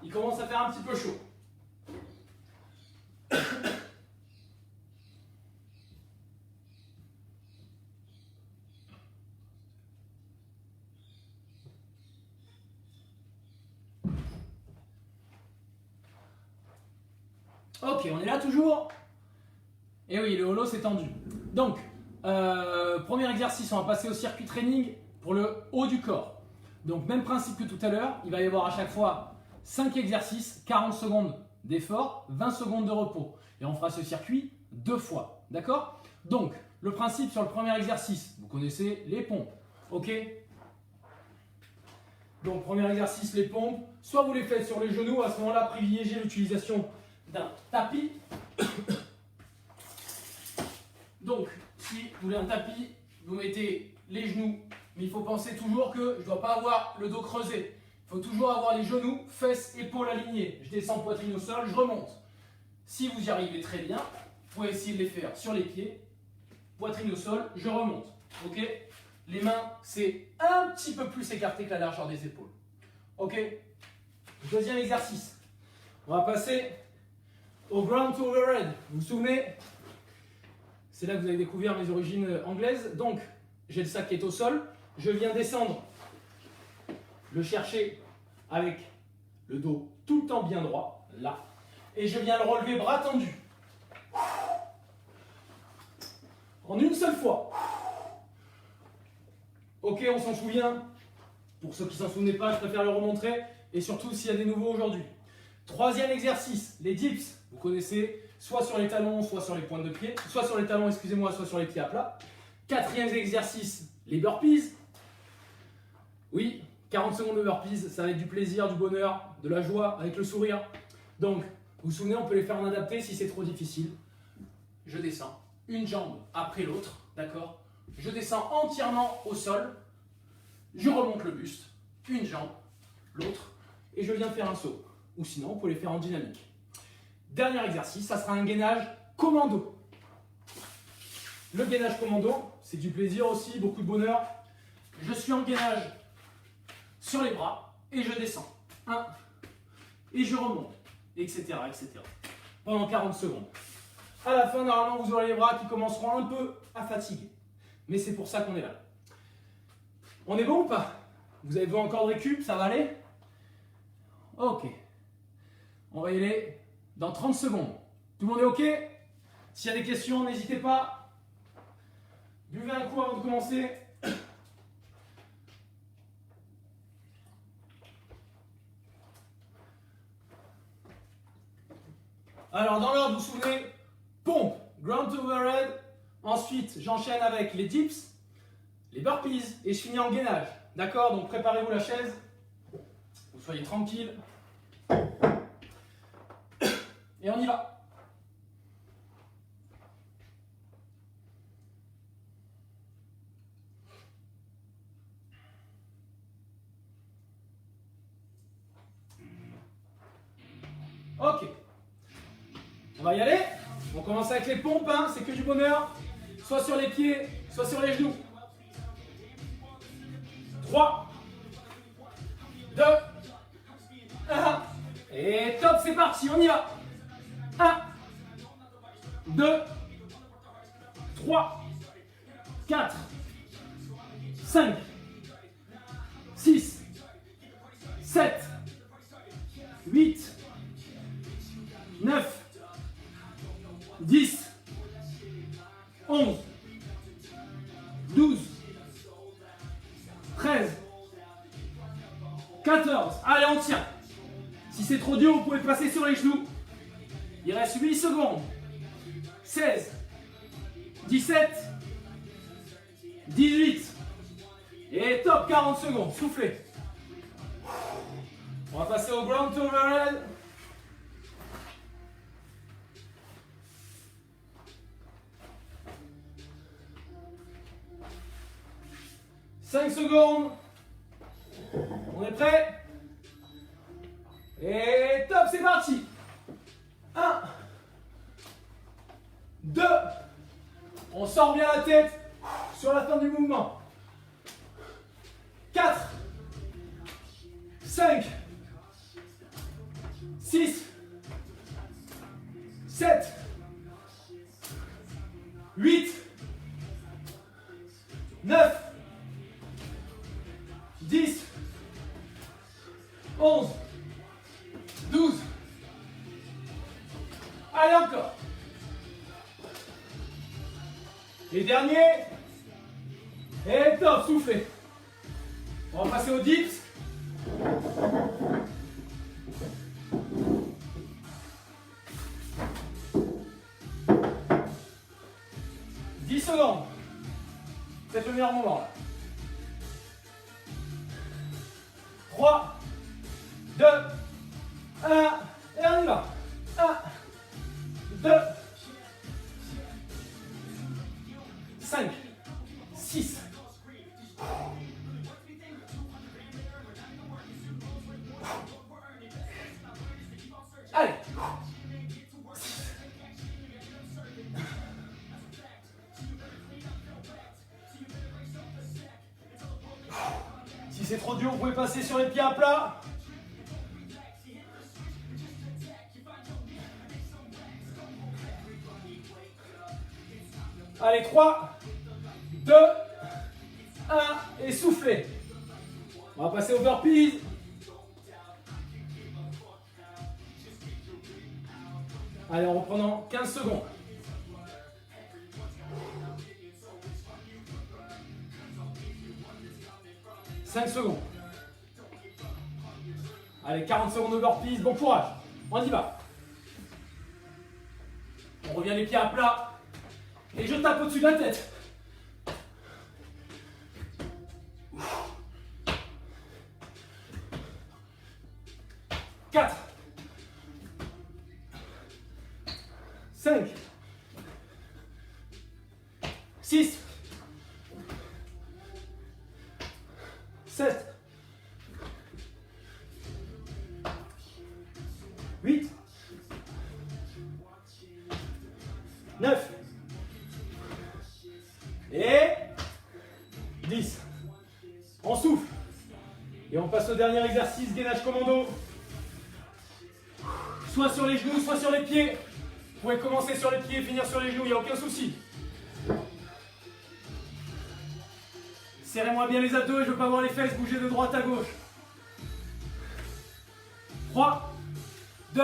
Il commence à faire un petit peu chaud. Ok, on est là toujours? Et oui, le holo c'est tendu. Donc, premier exercice, on va passer au circuit training pour le haut du corps. Donc, même principe que tout à l'heure, il va y avoir à chaque fois 5 exercices, 40 secondes d'effort, 20 secondes de repos. Et on fera ce circuit 2 fois, d'accord? Donc, le principe sur le premier exercice, vous connaissez les pompes, ok? Donc, premier exercice, les pompes. Soit vous les faites sur les genoux, à ce moment-là, privilégiez l'utilisation d'un tapis. Donc, si vous voulez un tapis, vous mettez les genoux, mais il faut penser toujours que je ne dois pas avoir le dos creusé. Il faut toujours avoir les genoux, fesses, épaules alignées. Je descends poitrine au sol, je remonte. Si vous y arrivez très bien, vous pouvez essayer de les faire sur les pieds, poitrine au sol, je remonte. Ok? Les mains, c'est un petit peu plus écarté que la largeur des épaules. Ok? Deuxième exercice. On va passer au ground to overhead. Vous vous souvenez? C'est là que vous avez découvert mes origines anglaises. Donc, j'ai le sac qui est au sol. Je viens descendre, le chercher avec le dos tout le temps bien droit, là. Et je viens le relever bras tendus. En une seule fois. Ok, on s'en souvient. Pour ceux qui ne s'en souvenaient pas, je préfère le remontrer. Et surtout s'il y a des nouveaux aujourd'hui. Troisième exercice, les dips. Vous connaissez, soit sur les talons, soit sur les pointes de pied. Soit sur les talons, excusez-moi, soit sur les pieds à plat. Quatrième exercice, les burpees. Oui, 40 secondes de burpees, ça va être du plaisir, du bonheur, de la joie, avec le sourire. Donc, vous vous souvenez, on peut les faire en adapté si c'est trop difficile. Je descends, une jambe après l'autre, d'accord? Je descends entièrement au sol, je remonte le buste, une jambe, l'autre, et je viens faire un saut. Ou sinon, on peut les faire en dynamique. Dernier exercice, ça sera un gainage commando. Le gainage commando, c'est du plaisir aussi, beaucoup de bonheur. Je suis en gainage sur les bras et je descends. 1, et je remonte, etc., etc. Pendant 40 secondes. À la fin, normalement, vous aurez les bras qui commenceront un peu à fatiguer. Mais c'est pour ça qu'on est là. On est bon ou pas? Vous avez besoin encore de récup? Ça va aller? Ok. On va y aller dans 30 secondes. Tout le monde est ok? S'il y a des questions, n'hésitez pas. Buvez un coup avant de commencer. Alors, dans l'ordre, vous vous souvenez, pompe, ground to overhead. Ensuite, j'enchaîne avec les dips, les burpees et je finis en gainage. D'accord? Donc, préparez-vous la chaise. Vous soyez tranquille. Et on y va. Ok. On va y aller. On commence avec les pompes, hein. C'est que du bonheur. Soit sur les pieds, soit sur les genoux. 3, 2, 1. Et top, c'est parti, on y va. 1, 2, 3, 4, 5, 6, 7, 8, 9, 10, 11, 12, 13, 14. Allez, on tient. Si c'est trop dur, vous pouvez passer sur les genoux. Il reste 8 secondes. 16, 17, 18. Et top, 40 secondes. Soufflez. On va passer au ground to overhead. « 5 secondes. On est prêt? Et top, c'est parti. 1, 2. On sort bien la tête sur la fin du mouvement. 4, 5, 6, 7, 8, 9, 10, 11, 12. Allez, encore. Les derniers. Et top, soufflez. On va passer aux dips. « 10 secondes. C'est le meilleur moment là. 3, 2, 1, et on y va. 1, 2, 5, 6. Allez. Si c'est trop dur, vous pouvez passer sur les pieds à plat. Allez, 3, 2, 1 et soufflez. On va passer au burpees. Allez, en reprenant 15 secondes. « 5 secondes. Allez, 40 secondes de burpees. Bon courage. On y va. On revient les pieds à plat. Et je tape au-dessus de la tête. « 4, 5, 6, 7, 8, 9 et 10. On souffle. Et on passe au dernier exercice, gainage commando. Soit sur les genoux, soit sur les pieds. Vous pouvez commencer sur les pieds et finir sur les genoux, il n'y a aucun souci. Serrez-moi bien les abdos et je veux pas voir les fesses bouger de droite à gauche. 3, 2,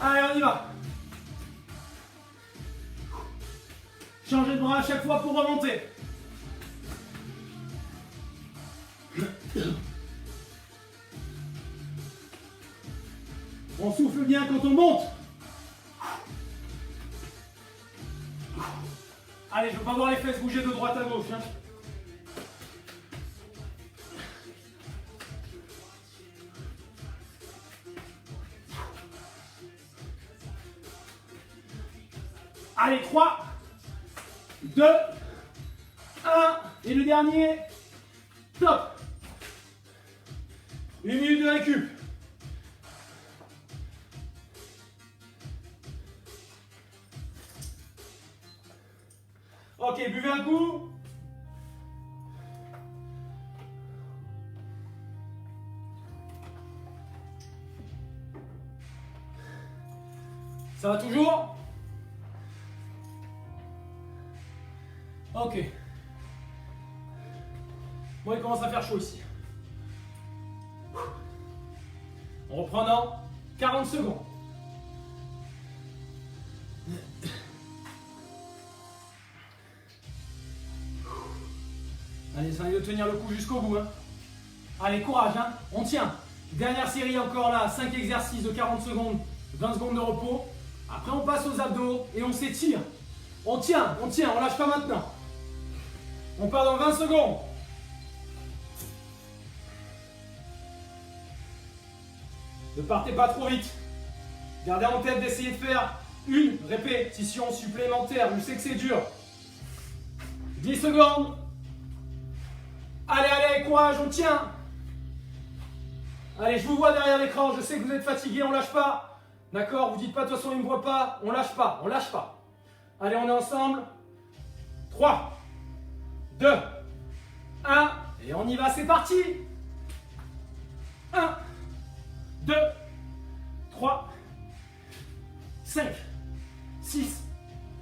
1 et on y va. Changez de bras à chaque fois pour remonter. On souffle bien quand on monte. Allez, je ne veux pas voir les fesses bouger de droite à gauche. Hein. Allez, 3, 2, 1. Et le dernier. Top. 1 minute de récup. Ok, buvez un coup. Ça va toujours? Ok. Bon, il commence à faire chaud ici. En reprenant 40 secondes. Allez, essayez de tenir le coup jusqu'au bout. Hein. Allez, courage, hein. On tient. Dernière série encore là, 5 exercices de 40 secondes, 20 secondes de repos. Après, on passe aux abdos et on s'étire. On tient, on lâche pas maintenant. On part dans 20 secondes. Ne partez pas trop vite. Gardez en tête d'essayer de faire une répétition supplémentaire. Je sais que c'est dur. 10 secondes. Allez, allez, courage, on tient. Allez, je vous vois derrière l'écran. Je sais que vous êtes fatigués, on lâche pas. D'accord? Vous dites pas, de toute façon, il ne me voit pas. On lâche pas, on lâche pas. Allez, on est ensemble. 3, 2, 1. Et on y va, c'est parti. 1, 2, 3, 5, 6,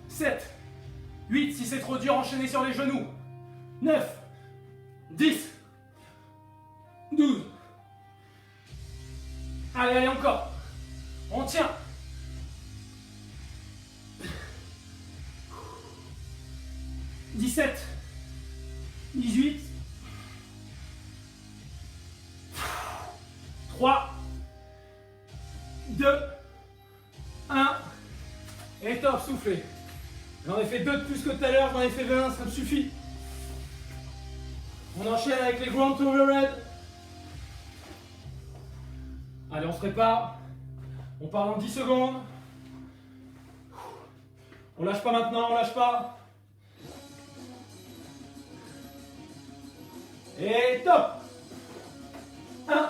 7, 8. Si c'est trop dur, enchaînez sur les genoux. 9, 10, 12. Allez, allez, encore. On tient. 17, 18, 3, 2, 1. Et top, soufflez. J'en ai fait 2 de plus que tout à l'heure, j'en ai fait 20, ça me suffit. On enchaîne avec les ground to overhead. Allez, on se prépare. On part dans 10 secondes. On lâche pas maintenant, on lâche pas. Et top. 1.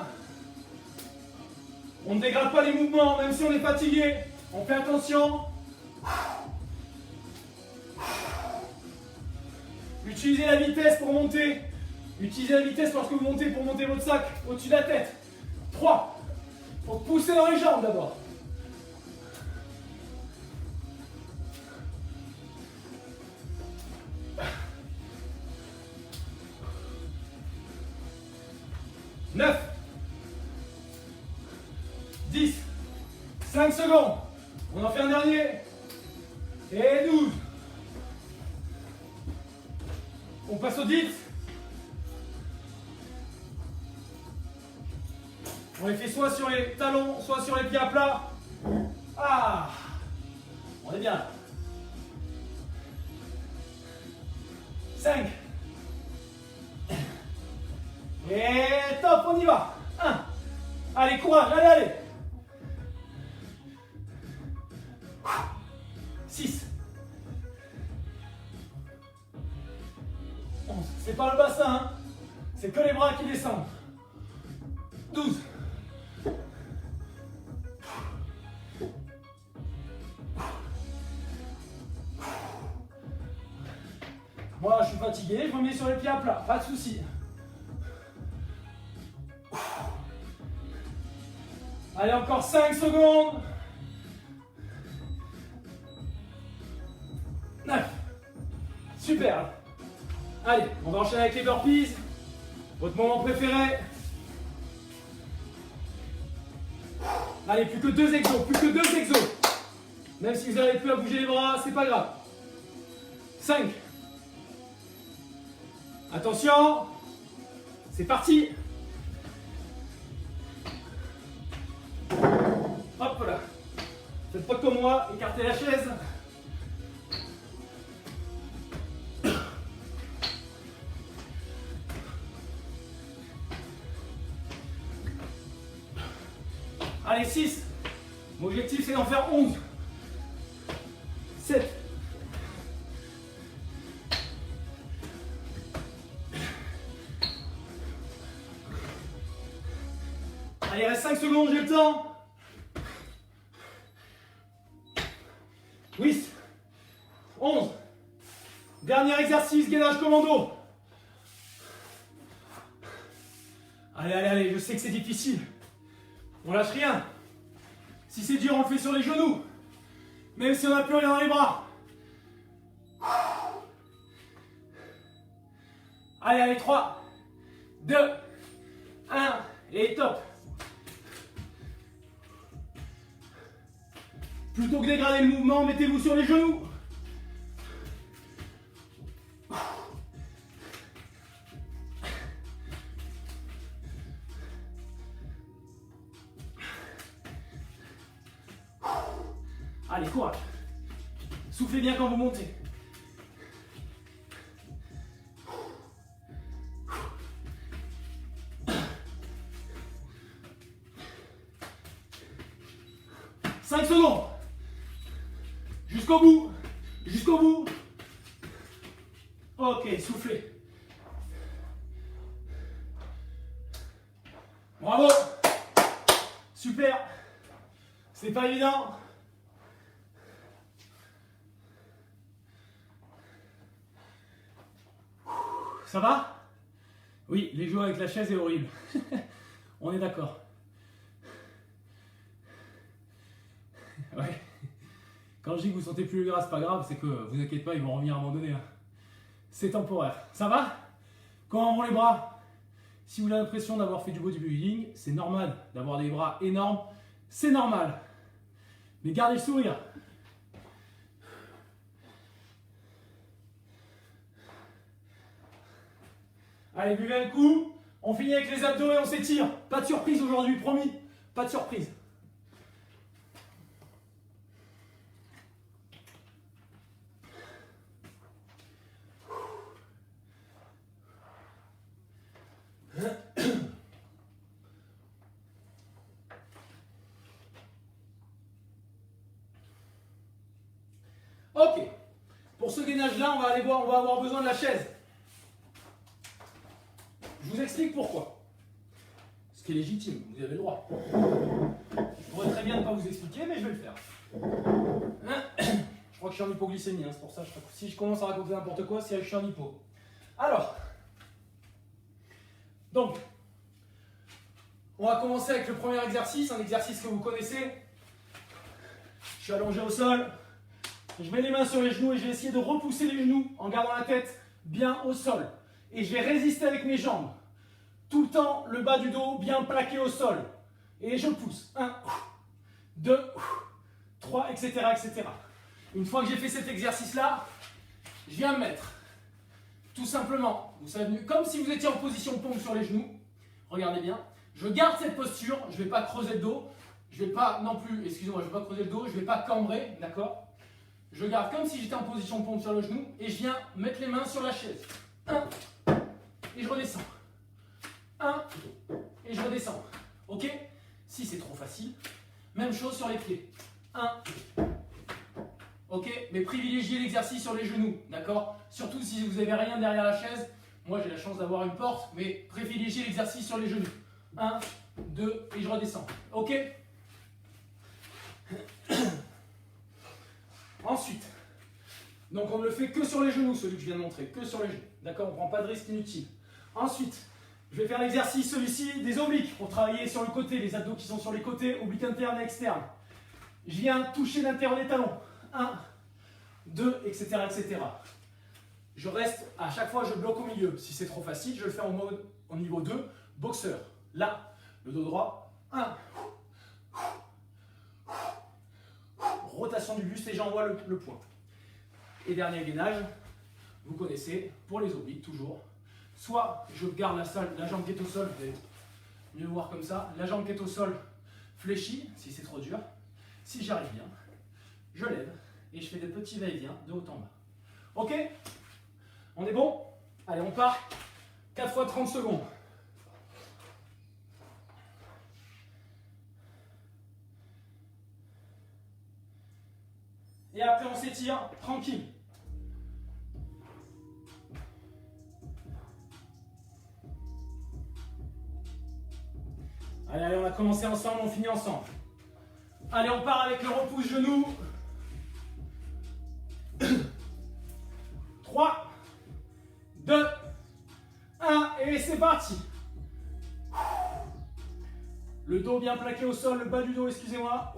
On ne dégrade pas les mouvements, même si on est fatigué. On fait attention. Utilisez la vitesse pour monter. Utilisez la vitesse lorsque vous montez pour monter votre sac au-dessus de la tête. 3. Il faut pousser dans les jambes d'abord. « 9, 10, 5 secondes. On en fait un dernier. Et 12. On passe au 10. On les fait soit sur les talons, soit sur les pieds à plat. Ah, on est bien. 5. Et top, on y va. 1. Allez, courage, allez, allez. 6. 11. C'est pas le bassin, hein. C'est que les bras qui descendent. 12. Moi, je suis fatigué, je me mets sur les pieds à plat, pas de souci. Allez, encore 5 secondes. 9. Super. Allez, on va enchaîner avec les burpees. Votre moment préféré. Allez, plus que 2 exos, plus que 2 exos. Même si vous n'arrivez plus à bouger les bras, c'est pas grave. 5. Attention. C'est parti. Hop là. Faites pas comme moi, écartez la chaise. Allez, 6. Mon objectif, c'est d'en faire 11. 7. Allez, il reste 5 secondes, j'ai le temps. 8. 11. Dernier exercice, gainage commando. Allez, allez, allez, je sais que c'est difficile. On lâche rien. Si c'est dur, on le fait sur les genoux. Même si on n'a plus rien dans les bras. Allez, allez, 3, 2, 1, et top. Plutôt que dégrader le mouvement, mettez-vous sur les genoux. Allez, courage. Soufflez bien quand vous montez. 5 secondes. Jusqu'au bout. Jusqu'au bout. Ok, soufflez. Bravo. Super. C'est pas évident. Ça va? Oui, les jeux avec la chaise est horrible. On est d'accord. Ouais. Quand je dis que vous sentez plus le gras, c'est pas grave, c'est que vous inquiétez pas, ils vont revenir à un moment donné. Hein. C'est temporaire. Ça va? Comment vont les bras? Si vous avez l'impression d'avoir fait du bodybuilding, c'est normal d'avoir des bras énormes. C'est normal. Mais gardez le sourire. Allez, buvez un coup. On finit avec les abdos et on s'étire. Pas de surprise aujourd'hui, promis. Pas de surprise. Ok. Pour ce gainage-là, on va aller voir, on va avoir besoin de la chaise. Je vous explique pourquoi. Ce qui est légitime, vous avez le droit. Je pourrais très bien ne pas vous expliquer, mais je vais le faire. Je crois que je suis en hypoglycémie, hein, c'est pour ça que si je commence à raconter n'importe quoi, c'est que je suis en hypo. Alors, donc, on va commencer avec le premier exercice, un exercice que vous connaissez. Je suis allongé au sol, je mets les mains sur les genoux et je vais essayer de repousser les genoux en gardant la tête bien au sol. Et je vais résister avec mes jambes. Tout le temps, le bas du dos bien plaqué au sol. Et je pousse. 1, 2, 3, etc., etc. Une fois que j'ai fait cet exercice-là, je viens me mettre. Tout simplement, vous savez, comme si vous étiez en position pompe sur les genoux. Regardez bien. Je garde cette posture. Je ne vais pas creuser le dos. Je ne vais pas non plus, excusez-moi, je ne vais pas creuser le dos. Je ne vais pas cambrer, d'accord? Je garde comme si j'étais en position pompe sur le genou. Et je viens mettre les mains sur la chaise. 1, et je redescends. 1, et je redescends. Ok? Si c'est trop facile, même chose sur les pieds. 1, ok? Mais privilégiez l'exercice sur les genoux, d'accord? Surtout si vous n'avez rien derrière la chaise. Moi j'ai la chance d'avoir une porte, mais privilégiez l'exercice sur les genoux. 1, 2, et je redescends. Ok? Ensuite, donc on ne le fait que sur les genoux, celui que je viens de montrer, que sur les genoux. D'accord? On ne prend pas de risque inutile. Ensuite, je vais faire l'exercice, celui-ci, des obliques, pour travailler sur le côté, les abdos qui sont sur les côtés, obliques internes et externes. Je viens toucher l'intérieur des talons. 1, 2, etc., etc. Je reste, à chaque fois, je bloque au milieu. Si c'est trop facile, je le fais en mode, au niveau 2, boxeur. Là, le dos droit. 1. Rotation du buste et j'envoie le poids. Et dernier gainage, vous connaissez, pour les obliques, toujours. Soit je garde la jambe qui est au sol, vous allez mieux voir comme ça. La jambe qui est au sol fléchie, si c'est trop dur. Si j'arrive bien, je lève et je fais des petits va-et-vient de haut en bas. Ok? On est bon? Allez, on part. 4 fois 30 secondes. Et après, on s'étire tranquille. Allez, allez, on a commencé ensemble, on finit ensemble. Allez, on part avec le repousse-genou. 3, 2, 1, et c'est parti. Le dos bien plaqué au sol, le bas du dos, excusez-moi.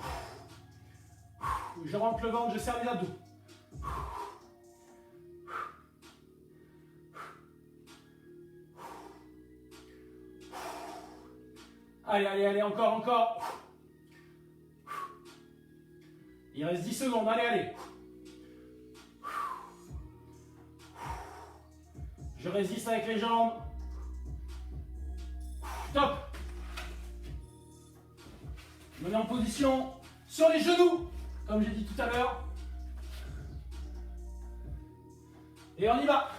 Je rentre le ventre, je serre les abdos. Allez, allez, allez, encore, encore. Il reste 10 secondes, allez, allez. Je résiste avec les jambes. Top. Je me mets en position sur les genoux, comme j'ai dit tout à l'heure. Et on y va.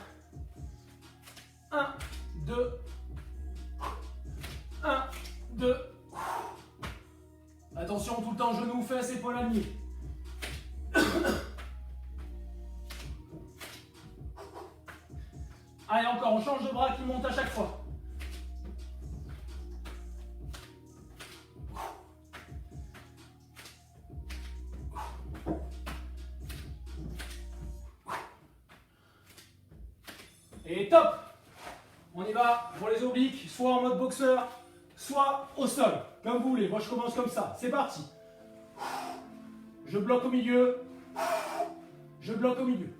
1, 2, 1, 2. Attention, tout le temps genou fesses, épaules alignées. Allez, encore, on change de bras qui monte à chaque fois. Et top! On y va pour les obliques, soit en mode boxeur, soit au sol, comme vous voulez. Moi, je commence comme ça. C'est parti. Je bloque au milieu. Je bloque au milieu.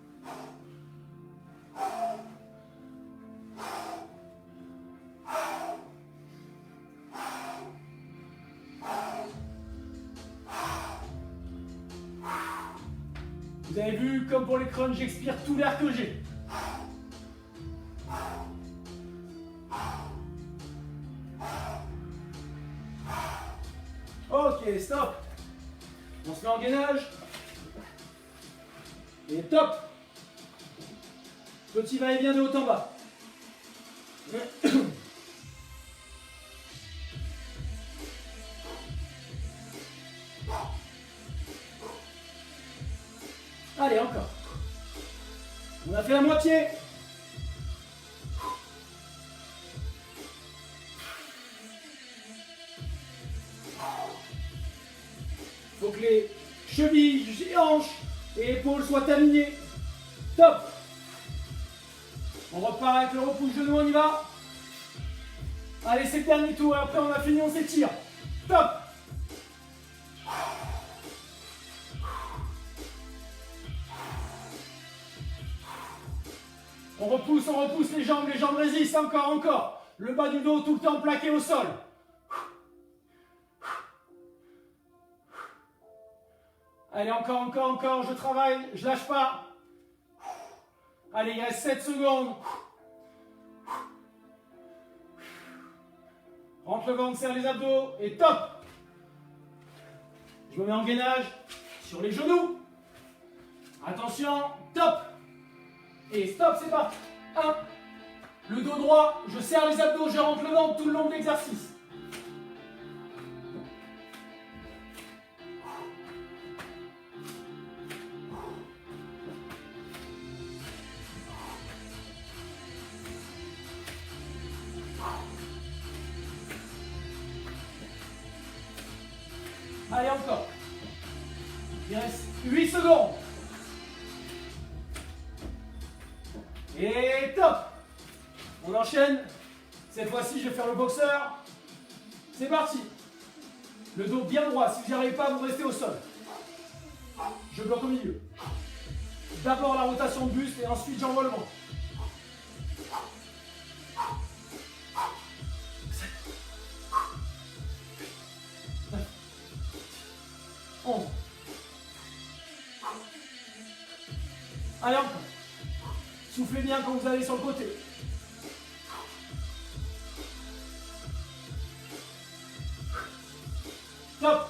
Vous avez vu, comme pour les crunchs, j'expire tout l'air que j'ai. Ok, stop. On se met en gainage. Et top. Petit va-et-vient de haut en bas. Allez, encore. On a fait la moitié. Il faut que les chevilles, hanches et épaules soient alignées. Top. On repart avec le repousse genou, on y va. Allez, c'est le dernier tour et après on a fini, on s'étire. Top. On repousse les jambes résistent, encore, encore. Le bas du dos tout le temps plaqué au sol. Allez, encore, encore, encore, je travaille, je lâche pas. Allez, il reste 7 secondes. Rentre le ventre, serre les abdos et top. Je me mets en gainage sur les genoux. Attention, top. Et stop, c'est parti. 1. Le dos droit, je serre les abdos, je rentre le ventre tout le long de l'exercice. Allez, encore. Il reste 8 secondes. Et top. On enchaîne. Cette fois-ci, je vais faire le boxeur. C'est parti. Le dos bien droit. Si vous n'y arrivez pas, vous restez au sol. Je bloque au milieu. D'abord la rotation de buste et ensuite j'envoie le ventre. 11. Allez, encore. Soufflez bien quand vous allez sur le côté. Top.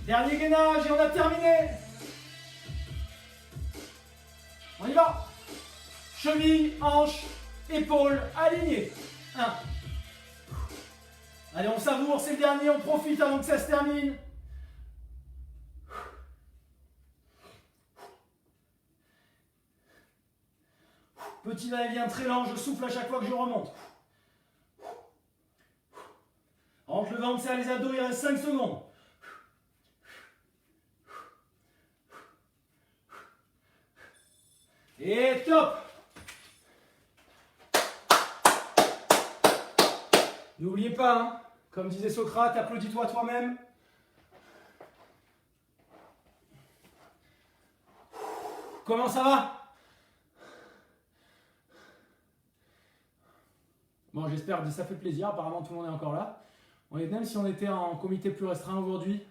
Dernier gainage et on a terminé. On y va. Cheville, hanche, épaules alignées. 1. Allez, on savoure, c'est le dernier, on profite avant que ça se termine. Petit va-et-vient très lent, je souffle à chaque fois que je remonte. Rentre le ventre, serre les abdos, il reste 5 secondes. Et top. N'oubliez pas, hein, comme disait Socrate, applaudis-toi toi-même. Comment ça va? Bon, j'espère que ça fait plaisir. Apparemment, tout le monde est encore là. Même si on était en comité plus restreint aujourd'hui,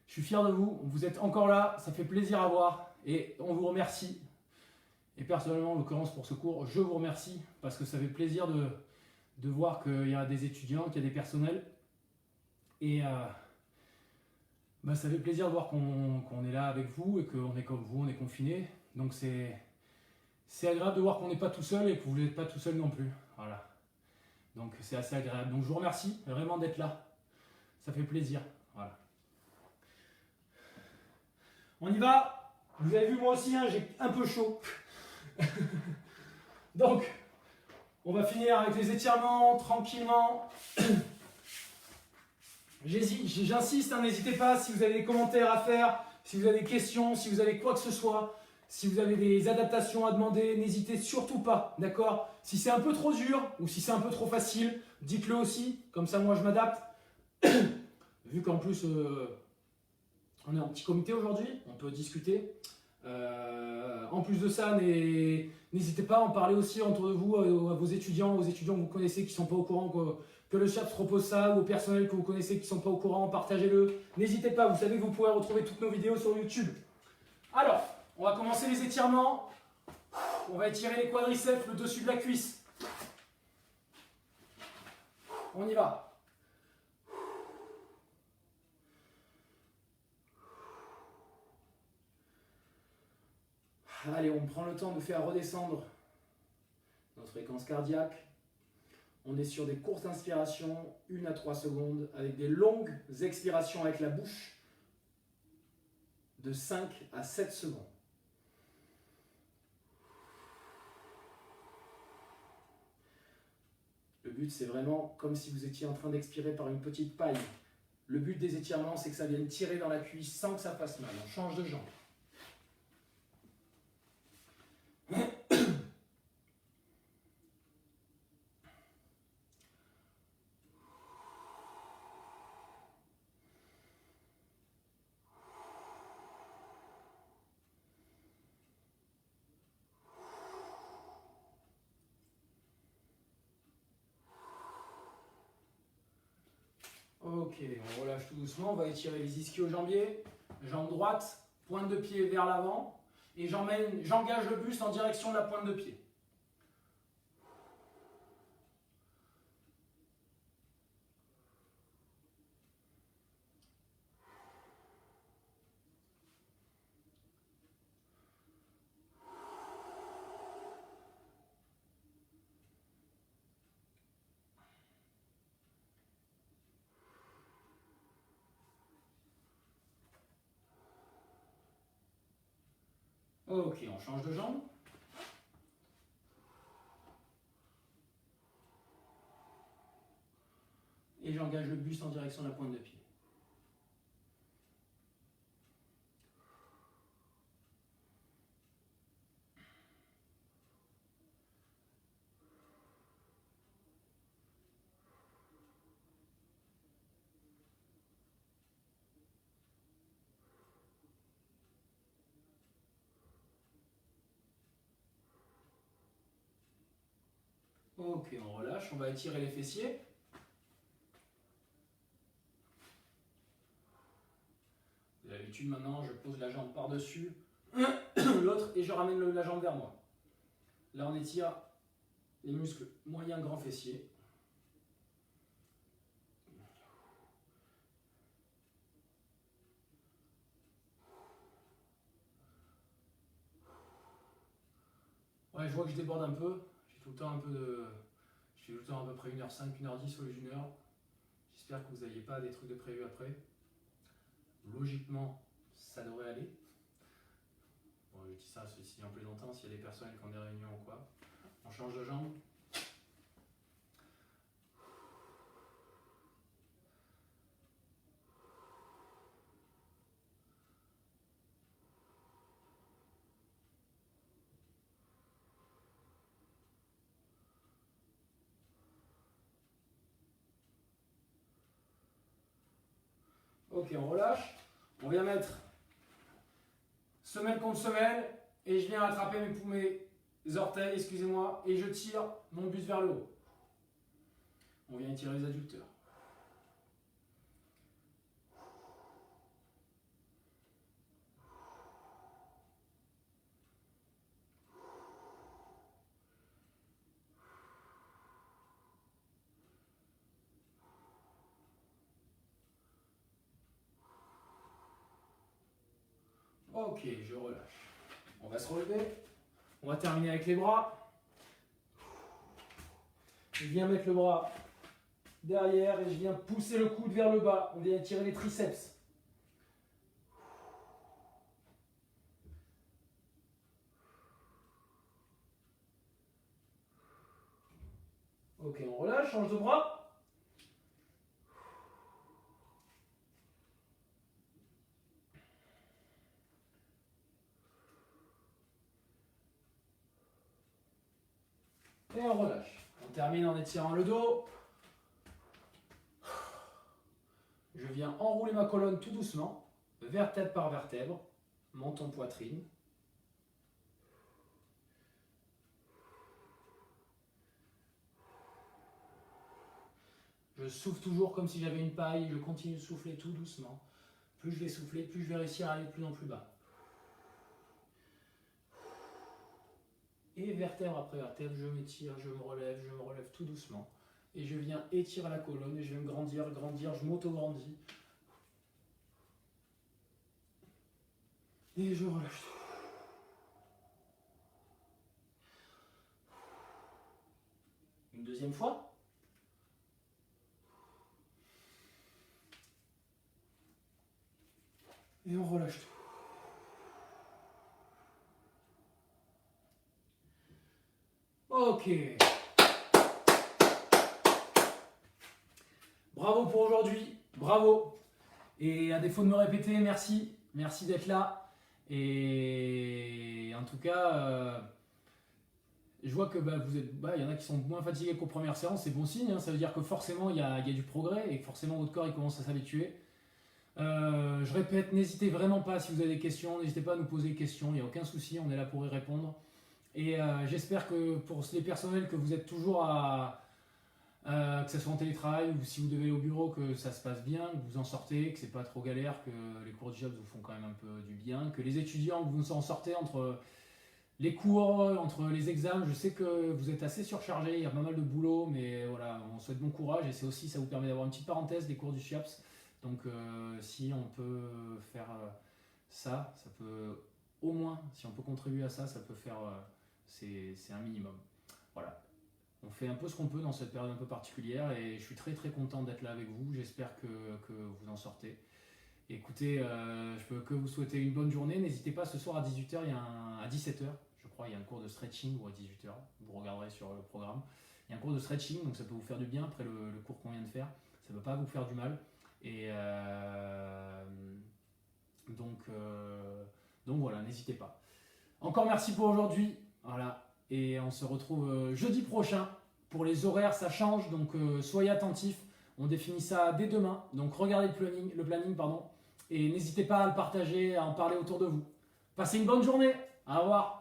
je suis fier de vous. Vous êtes encore là. Ça fait plaisir à voir. Et on vous remercie. Et personnellement, en l'occurrence pour ce cours, je vous remercie parce que ça fait plaisir de voir qu'il y a des étudiants, qu'il y a des personnels. Et ça fait plaisir de voir qu'on est là avec vous et qu'on est comme vous, on est confinés. Donc c'est agréable de voir qu'on n'est pas tout seul et que vous n'êtes pas tout seul non plus. Voilà. Donc c'est assez agréable. Donc je vous remercie vraiment d'être là. Ça fait plaisir. Voilà. On y va. Vous avez vu, moi aussi, hein, j'ai un peu chaud. Donc, on va finir avec les étirements tranquillement. J'insiste, hein, n'hésitez pas si vous avez des commentaires à faire, si vous avez des questions, si vous avez quoi que ce soit, si vous avez des adaptations à demander, n'hésitez surtout pas, d'accord? Si c'est un peu trop dur ou si c'est un peu trop facile, dites-le aussi, comme ça moi je m'adapte. Vu qu'en plus on est en petit comité aujourd'hui, on peut discuter. En plus de ça, n'hésitez pas à en parler aussi entre vous, à vos étudiants que vous connaissez qui ne sont pas au courant que le chat propose ça, ou au personnel que vous connaissez qui ne sont pas au courant, partagez-le. N'hésitez pas, vous savez que vous pouvez retrouver toutes nos vidéos sur YouTube. Alors, on va commencer les étirements. On va étirer les quadriceps, le dessus de la cuisse. On y va. Allez, on prend le temps de faire redescendre notre fréquence cardiaque. On est sur des courtes inspirations, 1 à 3 secondes, avec des longues expirations avec la bouche de 5 à 7 secondes. Le but, c'est vraiment comme si vous étiez en train d'expirer par une petite paille. Le but des étirements, c'est que ça vienne tirer dans la cuisse sans que ça fasse mal. On change de jambe. Ok, on relâche tout doucement, on va étirer les ischio-jambiers, jambe droite, pointe de pied vers l'avant, et j'engage le buste en direction de la pointe de pied. Ok, on change de jambe. Et j'engage le buste en direction de la pointe de pied. Ok, on relâche, on va étirer les fessiers. Vous avez l'habitude maintenant, je pose la jambe par-dessus l'autre et je ramène la jambe vers moi. Là, on étire les muscles moyens grands fessiers. Ouais, je vois que je déborde un peu. J'ai tout le temps un peu de... Je fais tout le temps à peu près 1h05, 1h10 au lieu d'1 heure. J'espère que vous n'ayez pas des trucs de prévu après. Logiquement, ça devrait aller. Bon, je dis ça, ceci en plaisantant, s'il y a des personnes qui ont des réunions ou quoi. On change de jambe. Ok, on relâche. On vient mettre semelle contre semelle et je viens attraper mes orteils, excusez-moi, et je tire mon buste vers le haut. On vient étirer les adducteurs. Ok, je relâche. On va se relever. On va terminer avec les bras. Je viens mettre le bras derrière et je viens pousser le coude vers le bas. On vient étirer les triceps. Ok, on relâche, change de bras. Et on relâche. On termine en étirant le dos. Je viens enrouler ma colonne tout doucement, vertèbre par vertèbre, menton poitrine. Je souffle toujours comme si j'avais une paille, je continue de souffler tout doucement. Plus je vais souffler, plus je vais réussir à aller de plus en plus bas. Et vertèbre après vertèbre, je m'étire, je me relève tout doucement. Et je viens étirer la colonne et je vais me grandir, je m'auto-grandis. Et je relâche. Une deuxième fois. Et on relâche tout. Ok. Bravo pour aujourd'hui. Bravo. Et à défaut de me répéter, merci. Merci d'être là. Et en tout cas, je vois que vous êtes, y en a qui sont moins fatigués qu'aux premières séances. C'est bon signe. Hein. Ça veut dire que forcément, il y a du progrès et que forcément, votre corps il commence à s'habituer. Je répète, n'hésitez vraiment pas si vous avez des questions, n'hésitez pas à nous poser des questions, il n'y a aucun souci, on est là pour y répondre. Et j'espère que pour les personnels que vous êtes toujours que ce soit en télétravail ou si vous devez aller au bureau, que ça se passe bien, que vous en sortez, que c'est pas trop galère, que les cours de job vous font quand même un peu du bien, que les étudiants, que vous en sortez entre les cours, entre les examens. Je sais que vous êtes assez surchargés, il y a pas mal de boulot, mais voilà, on souhaite bon courage et c'est aussi, ça vous permet d'avoir une petite parenthèse des cours du SHIAPS. Donc si on peut faire ça peut au moins, si on peut contribuer à ça, ça peut faire, c'est un minimum. Voilà, on fait un peu ce qu'on peut dans cette période un peu particulière et je suis très très content d'être là avec vous, j'espère que vous en sortez. Écoutez, je peux que vous souhaiter une bonne journée, n'hésitez pas, ce soir à 18h, à 17h, je crois, il y a un cours de stretching, ou à 18h, vous regarderez sur le programme. Il y a un cours de stretching, donc ça peut vous faire du bien après le cours qu'on vient de faire, ça ne peut pas vous faire du mal. Et donc voilà, n'hésitez pas. Encore merci pour aujourd'hui. Voilà. Et on se retrouve jeudi prochain. Pour les horaires, ça change, donc soyez attentifs. On définit ça dès demain. Donc regardez le planning, et n'hésitez pas à le partager, à en parler autour de vous. Passez une bonne journée. Au revoir.